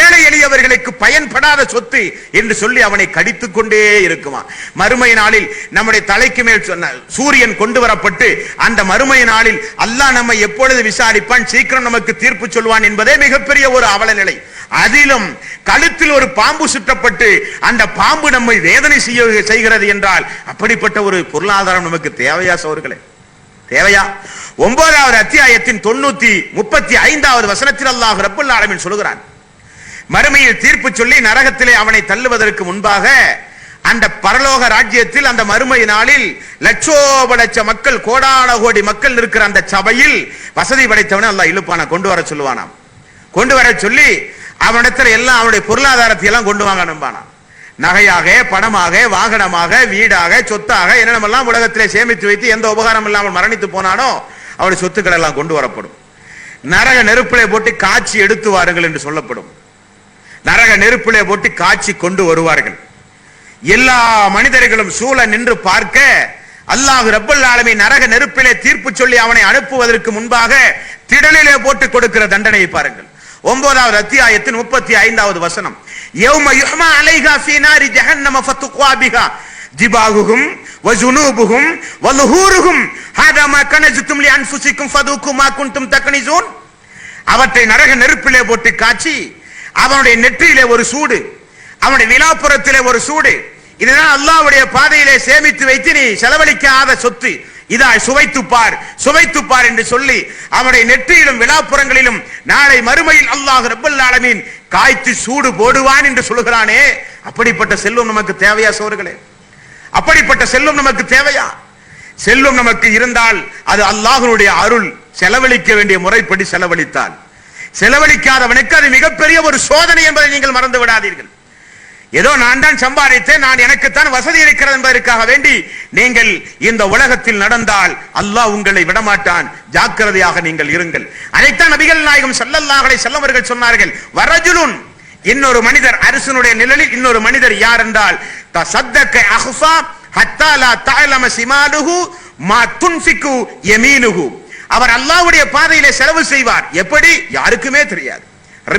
ஏழை எளியவர்களுக்கு பயன்படாத சொத்து என்று சொல்லி அவனை கடித்துக் கொண்டே இருக்குமா. மறுமை நாளில் நம்முடைய தலைக்கு மேல் சூரியன் கொண்டு வரப்பட்டு அந்த மறுமை நாளில் அல்லாஹ் நம்மை எப்பொழுது விசாரிப்பான், சீக்கிரம் நமக்கு தீர்ப்பு சொல்வான் என்பதே மிகப்பெரிய ஒரு அவல நிலை. அதிலும் கழுத்தில் ஒரு பாம்பு சுற்றப்பட்டு அந்த பாம்பு நம்மை வேதனை செய்கிறது என்றால் அப்படிப்பட்ட ஒரு பொருளாதாரம் நமக்கு தேவையா சகோதரர்களே? தேவையா? 9வது அத்தியாயத்தின் 35வது வசனத்தில் அல்லாஹ் ரப்பல் ஆலமீன் சொல்கிறான், மறுமையில் தீர்ப்பு சொல்லி நரகத்திலே அவனை தள்ளுவதற்கு முன்பாக அந்த பரலோக ராஜ்யத்தில் அந்த மறுமை நாளில் லட்சோப லட்ச மக்கள், கோடான கோடி மக்கள் இருக்கிற அந்த சபையில் வசதி படைத்தவனை அல்லாஹ் இழுப்பானா, கொண்டு வர சொல்லுவானாம். கொண்டு வர சொல்லி அவனிடத்தில் எல்லாம் அவனுடைய பொருளாதாரத்தை எல்லாம் கொண்டு வாங்க நம்பானா. நகையாக, பணமாக, வாகனமாக, வீடாக, சொத்தாக என்னென்னமெல்லாம் உலகத்திலே சேமித்து வைத்து எந்த உபகாரம் இல்லாமல் மரணித்து போனானோ அவருடைய சொத்துக்கள் எல்லாம் கொண்டு வரப்படும். நரக நெருப்பிலே போட்டு காட்சி எடுத்து வாருங்கள் என்று சொல்லப்படும். நரக நெருப்பிலே போட்டு காட்சி கொண்டு வருவார்கள். எல்லா மனிதர்களும் சூழ நின்று பார்க்க அல்லாஹ் ரப்பல் ஆலமீன் நரக நெருப்பிலே தீர்ப்பு சொல்லி அவனை அனுப்புவதற்கு முன்பாக திடலிலே போட்டு கொடுக்கிற தண்டனையை பாருங்கள். 9வது அத்தியாயத்தின் 35வது வசனம், யௌம யுஹ்மா அலைஹா ஃபீ நாரி ஜஹன்னம ஃபதுக்வா பிஹா ஜிபாஹுஹும் வ ஜுனூபுஹும் வ லுஹூருஹும் ஹாதா மா கனஸுதும் லி அன்ஃபுசிக்கும் ஃபதுகு மா குன்தும் தக்னிஸூன். அவற்றை நரக நெருப்பிலே போட்டு காட்சி அவனுடைய நெற்றியிலே ஒரு சூடு, அவனுடைய விலாப்புறத்திலே ஒரு சூடு, இதனால் அல்லாஹ்வுடைய பாதையிலே சேமித்து வைத்து நீ செலவழிக்காத சொத்து இதா சுவைத்துப்பார் என்று சொல்லி அவனுடைய நெற்றியிலும் விழாப்புறங்களிலும் நாளை மறுமையில் அல்லாஹ் ரப்பல் ஆலமீன் காய்ச்சி சூடு போடுவான் என்று சொல்கிறானே, அப்படிப்பட்ட செல்வம் நமக்கு தேவையா சோர்களே? அப்படிப்பட்ட செல்வம் நமக்கு தேவையா? செல்வம் நமக்கு இருந்தால் அது அல்லாஹ்வுடைய அருள். செலவழிக்க வேண்டிய முறைப்படி செலவழித்தால், செலவழிக்காதவனுக்கு அது மிகப்பெரிய ஒரு சோதனை என்பதை நீங்கள் மறந்து விடாதீர்கள். ஏதோ நான் தான் சம்பாதித்தேன், நான் எனக்குத்தான் வசதி இருக்கிறது என்பதற்காக வேண்டி நீங்கள் இந்த உலகத்தில் நடந்தால் அல்லாஹ் உங்களை விடமாட்டான். ஜாக்கிரதையாக நீங்கள் இருங்கள். அதைத்தான் நபிகள் நாயகம் ஸல்லல்லாஹு அலைஹி வஸல்லம் அவர்கள் சொன்னார்கள், வரஜுலுன், இன்னொரு மனிதர், அரசனுடைய நிழலில் இன்னொரு மனிதர் யார் என்றால், தஸத்தக அஹ்ஃபா ஹத்தா லா தஅலம ஸிமாலுஹு மா துன்ஃபிகு யமீனுஹு. அவர் அல்லாஹ்வுடைய பாதையிலே செலவு செய்வார். எப்படி? யாருக்குமே தெரியாது.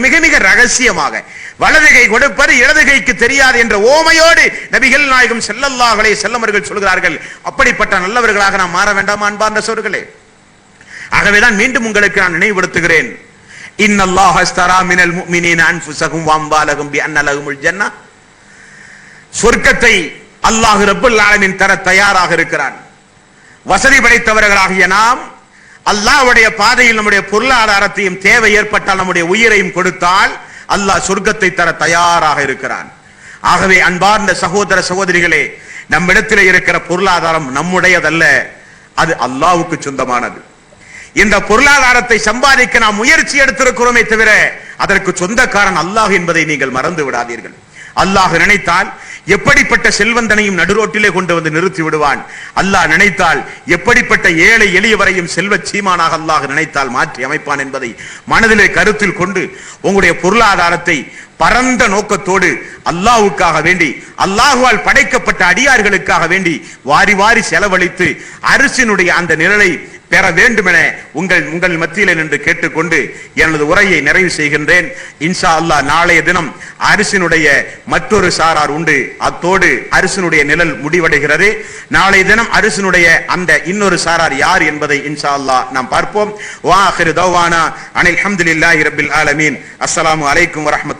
மிக மிக ரகசியமாக வலது கை கொடுப்பது இடது கைக்கு தெரியாது என்ற ஓமையோடு நபிகள் நாயகம் ஸல்லல்லாஹு அலைஹி வஸல்லம் அவர்கள் சொல்கிறார்கள். அப்படிப்பட்ட நல்லவர்களாக நாம் மாற வேண்டாமா அன்பார்ந்த சகோதரர்களே? ஆகவேதான் மீண்டும் உங்களுக்கு நான் நினைவுபடுத்துகிறேன், இன்னல்லாஹ அஸ்தரா மினல் முஃமினீன அன்ஃபுஸஹும் வ அம்வாலஹும் பிஅன்ன லஹுமுல் ஜன்னah. சொர்க்கத்தை அல்லாஹ் ரப்பல் ஆலமீன் தர தயாராக இருக்கிறான். வசதி படைத்தவர்களாகிய நாம் அல்லாஹ்வுடைய பாதையில் நம்முடைய பொருளாதாரத்தையும் தேவை ஏற்பட்டால் நம்முடைய உயிரையும் கொடுத்தால் அல்லாஹ் சொர்க்கத்தை தர தயாராக இருக்கிறான். ஆகவே அன்பார்ந்த சகோதர சகோதரிகளே, நம்மிடத்தில் இருக்கிற பொருளாதாரம் நம்முடையதல்ல, அது அல்லாஹ்வுக்கு சொந்தமானது. இந்த பொருளாதாரத்தை சம்பாதிக்க நாம் முயற்சி எடுத்திருக்கிறோமே தவிர அதற்கு சொந்தக்காரன் அல்லாஹ் என்பதை நீங்கள் மறந்து விடாதீர்கள். அல்லாஹ் நினைத்தால் எப்படிப்பட்ட செல்வந்தனையும் நடுரோட்டிலே கொண்டு வந்து நிறுத்தி விடுவான். அல்லாஹ் நினைத்தால் எப்படிப்பட்ட ஏழை எளியவரையும் செல்வ சீமானாக அல்லாஹ் நினைத்தால் மாற்றி அமைப்பான் என்பதை மனதிலே கருத்தில் கொண்டு உங்களுடைய பொருளாதாரத்தை பரந்த நோக்கத்தோடு அல்லாஹ்வுக்காக வேண்டி, அல்லாஹ்வால் படைக்கப்பட்ட அடியார்களுக்காக வேண்டி வாரி வாரி செலவழித்து அரசினுடைய அந்த நிழலை பெற வேண்டும் என உங்கள் மத்தியிலே நின்று கேட்டுக்கொண்டு எனது உரையை நிறைவு செய்கின்றேன். இன்ஷா அல்லாஹ் நாளைய தினம் அரசினுடைய மற்றொரு சாரார் உண்டு. அத்தோடு அரசினுடைய நிழல் முடிவடைகிறது. நாளைய தினம் அரசினுடைய அந்த இன்னொரு சாரார் யார் என்பதை இன்ஷா அல்லாஹ் நாம் பார்ப்போம். வா ஆகிரு தௌவானா அனில் ஹம்துலில்லாஹி ரப்பில் ஆலமீன். அஸ்ஸலாமு அலைக்கும் வரஹ்மத்துல்லாஹி